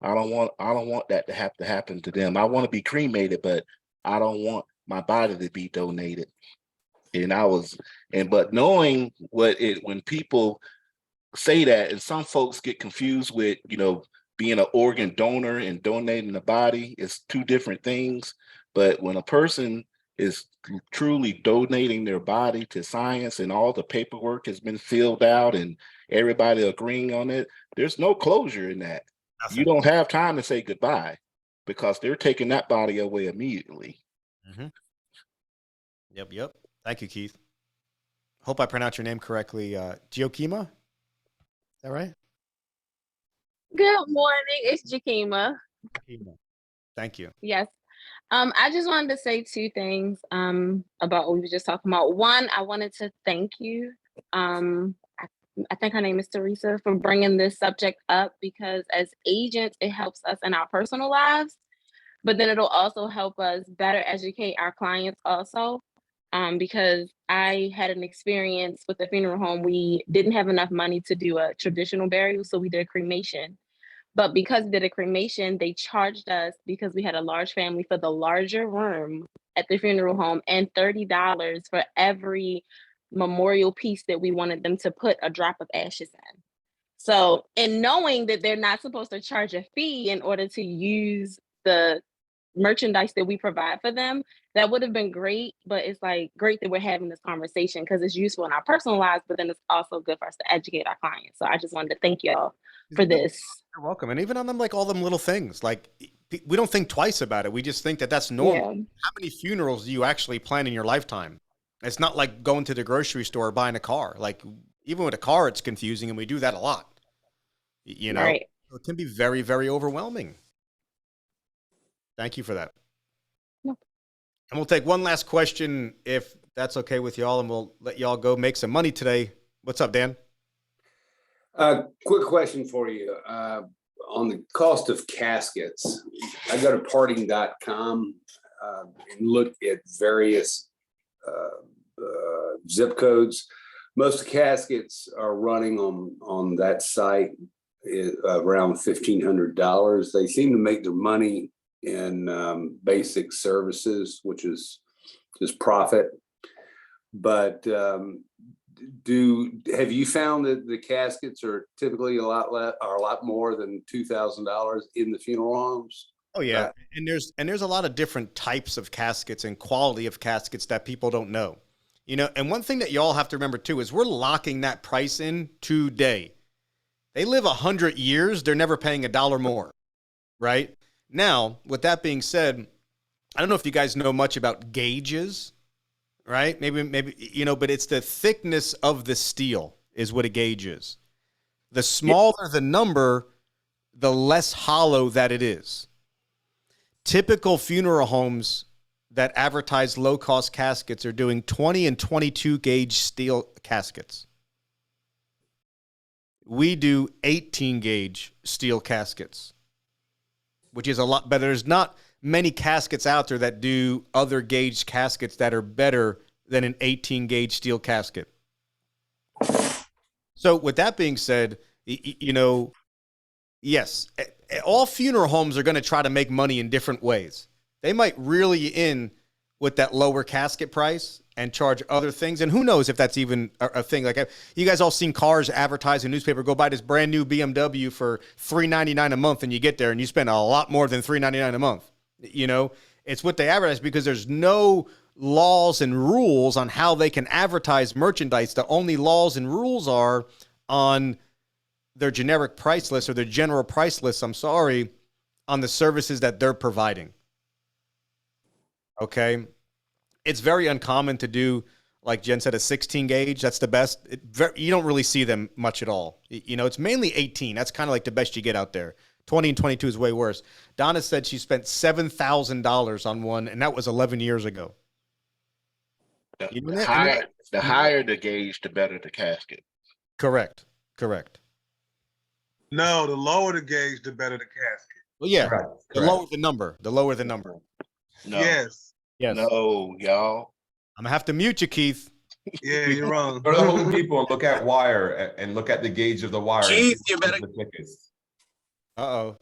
want that to have to happen to them. I want to be cremated, but I don't want my body to be donated. And but knowing when people say that, and some folks get confused with, being an organ donor and donating the body is two different things. But when a person is truly donating their body to science and all the paperwork has been filled out and everybody agreeing on it, there's no closure in that. You don't have time to say goodbye because they're taking that body away immediately. Mm-hmm. Yep. Thank you, Keith. Hope I pronounced your name correctly. Giokima? Is that right? Good morning. It's Jakima. Thank you. Yes. I just wanted to say two things about what we were just talking about. One, I wanted to thank you. I think her name is Teresa, for bringing this subject up, because as agents, it helps us in our personal lives. but then it'll also help us better educate our clients also. Because I had an experience with the funeral home. We didn't have enough money to do a traditional burial, so we did a cremation. But because we did a cremation, they charged us, because we had a large family, for the larger room at the funeral home, and $30 for every memorial piece that we wanted them to put a drop of ashes in. So, and knowing that they're not supposed to charge a fee in order to use the merchandise that we provide for them, that would have been great. But it's like great that we're having this conversation because it's useful in our personal lives, but then it's also good for us to educate our clients. So I just wanted to thank y'all for this. You're welcome. And even on them, like all them little things, like we don't think twice about it. We just think that that's normal. Yeah. How many funerals do you actually plan in your lifetime? It's not like going to the grocery store or buying a car. Like even with a car, it's confusing, and we do that a lot. You know, Right. it can be very, very overwhelming. Thank you for that. No. And we'll take one last question, if that's okay with y'all, and we'll let y'all go make some money today. What's up, Dan? Quick question for you. On the cost of caskets, I go to parting.com and look at various zip codes. Most caskets are running on that site around $1,500. They seem to make their money in basic services, which is just profit. But have you found that the caskets are typically a lot more than $2,000 in the funeral homes? Oh yeah, and there's a lot of different types of caskets and quality of caskets that people don't know. You know, and one thing that y'all have to remember too is we're locking that price in today. They live 100 years, they're never paying $1 more, right? Now, with that being said, I don't know if you guys know much about gauges, right? Maybe you know, but it's the thickness of the steel is what a gauge is. The smaller the number, the less hollow that it is. Typical funeral homes that advertise low-cost caskets are doing 20 and 22 gauge steel caskets. We do 18 gauge steel caskets, which is a lot better. There's not many caskets out there that do other gauge caskets that are better than an 18 gauge steel casket. So with that being said, you know, yes, all funeral homes are going to try to make money in different ways. They might reel you in with that lower casket price and charge other things. And who knows if that's even a thing. Like you guys all seen cars advertised in newspaper, go buy this brand new BMW for $399 a month, and you get there and you spend a lot more than $399 a month. You know, it's what they advertise because there's no laws and rules on how they can advertise merchandise. The only laws and rules are on their generic price list or their general price list, on the services that they're providing. Okay. It's very uncommon to do, like Jen said, a 16 gauge. That's the best. You don't really see them much at all. You know, it's mainly 18. That's kind of like the best you get out there. 20 and 22 is way worse. Donna said she spent $7,000 on one, and that was 11 years ago. The higher the gauge, the better the casket. Correct. No, the lower the gauge, the better the casket. Well, yeah. Correct. The lower the number. No. Yes. No, y'all. I'm gonna have to mute you, Keith. Yeah, you're wrong. Go to the Home Depot and look at wire and look at the gauge of the wire. Keith, you better. Uh-oh.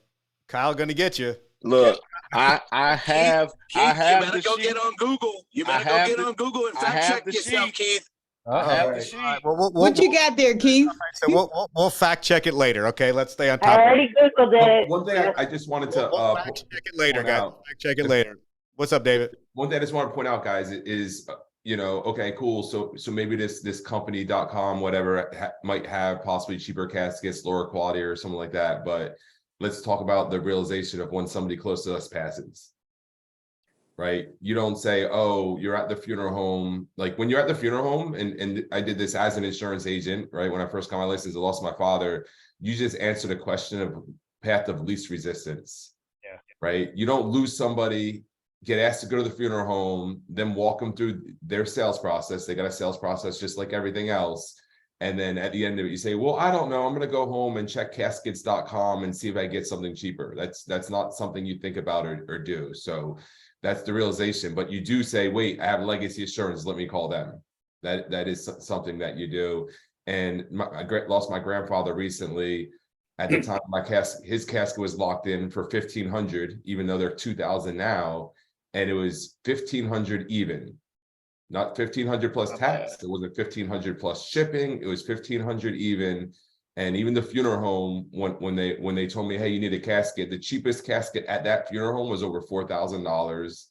Kyle gonna get you. Look, I have You better the go sheet. get on Google. You I better go have get the- on Google and I fact have check the yourself, sheet. Keith. I have the sheet. All right, What you got there, Keith? So we'll fact check it later. Okay, let's stay on I top. already Googled it. One thing I just wanted to We'll fact check it later, point guys. out. Fact check it later. What's up, David? One thing I just want to point out, guys, is you know, okay, cool. So maybe this company.com, whatever, might have possibly cheaper caskets, lower quality or something like that. But let's talk about the realization of when somebody close to us passes. Right? You don't say, oh, you're at the funeral home. Like when you're at the funeral home, and I did this as an insurance agent, right? When I first got my license, I lost my father. You just answer the question of path of least resistance. Yeah. Right? You don't lose somebody, get asked to go to the funeral home, then walk them through their sales process. They got a sales process just like everything else. And then at the end of it, you say, well, I don't know, I'm gonna go home and check caskets.com and see if I get something cheaper. That's not something you think about or do. So that's the realization. But you do say, wait, I have legacy assurance, let me call them. That is something that you do. And I lost my grandfather recently. At the time, his casket was locked in for $1,500, even though they're $2,000 now, and it was $1,500 even, not $1,500 plus tax. It wasn't $1,500 plus shipping. It was $1,500 even. And even the funeral home, when they told me, hey, you need a casket, the cheapest casket at that funeral home was over $4,000.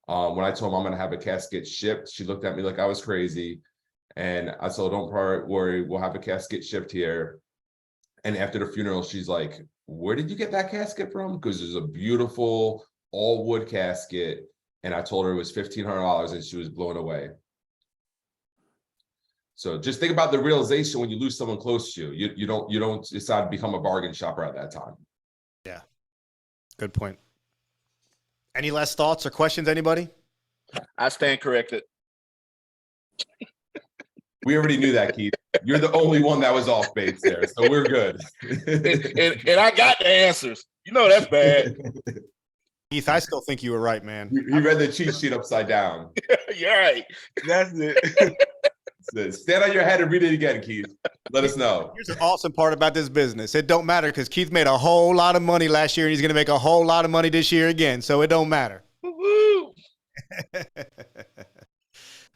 When I told them I'm gonna have a casket shipped, she looked at me like I was crazy. And I said, don't worry, we'll have a casket shipped here. And after the funeral, she's like, where did you get that casket from? Because there's a beautiful all wood casket. And I told her it was $1,500 and she was blown away. So just think about the realization when you lose someone close to you. You don't decide to become a bargain shopper at that time. Yeah, good point. Any last thoughts or questions, anybody? I stand corrected. We already knew that, Keith. You're the only one that was off base there, so we're good. and I got the answers. You know that's bad. Keith, I still think you were right, man. You read the cheat sheet upside down. You're right. That's it. So stand on your head and read it again, Keith. Let us know. Here's the awesome part about this business. It don't matter because Keith made a whole lot of money last year and he's going to make a whole lot of money this year again. So it don't matter. Woo-hoo.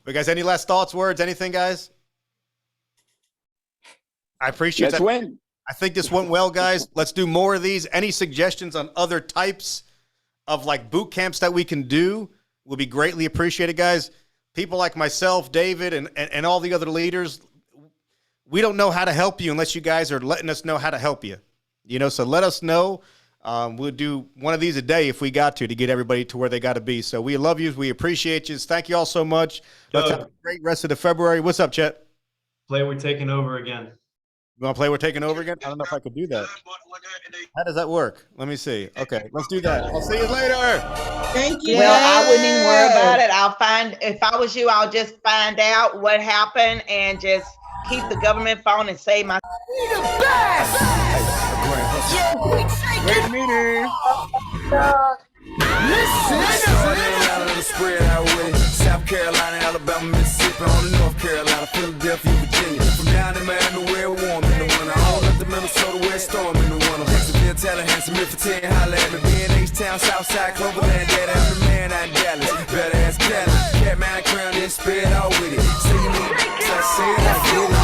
But guys, any last thoughts, words, anything, guys? I appreciate Let's that. win. I think this went well, guys. Let's do more of these. Any suggestions on other types of like boot camps that we can do will be greatly appreciated, guys. People like myself, David, and all the other leaders, we don't know how to help you unless you guys are letting us know how to help you. You know, so let us know. We'll do one of these a day if we got to get everybody to where they got to be. So we love you. We appreciate you. Thank you all so much. Let's have a great rest of the February. What's up, Chet? Play We're Taking Over again. You want to play We're Taking Over again? I don't know if I could do that. How does that work? Let me see. Okay, let's do that. I'll see you later. Thank you. Well, I wouldn't even worry about it. I'll find, if I was you, I'll just find out what happened and just keep the government phone and say my. Great meeting. Spread out with it. South Carolina, Alabama, Mississippi, on the North Carolina, Philadelphia, Virginia. From down in Miami, where it's warm in the winter. All up to Minnesota, where it's storm in the winter. Jacksonville, Tallahassee, Memphis, holla at me. B&H-Town, Southside, Cloverland, Dad, I'm the man out in Dallas. Better ask Cali. Cat, man, crown, then spread out with it. See me, I say it, I get it.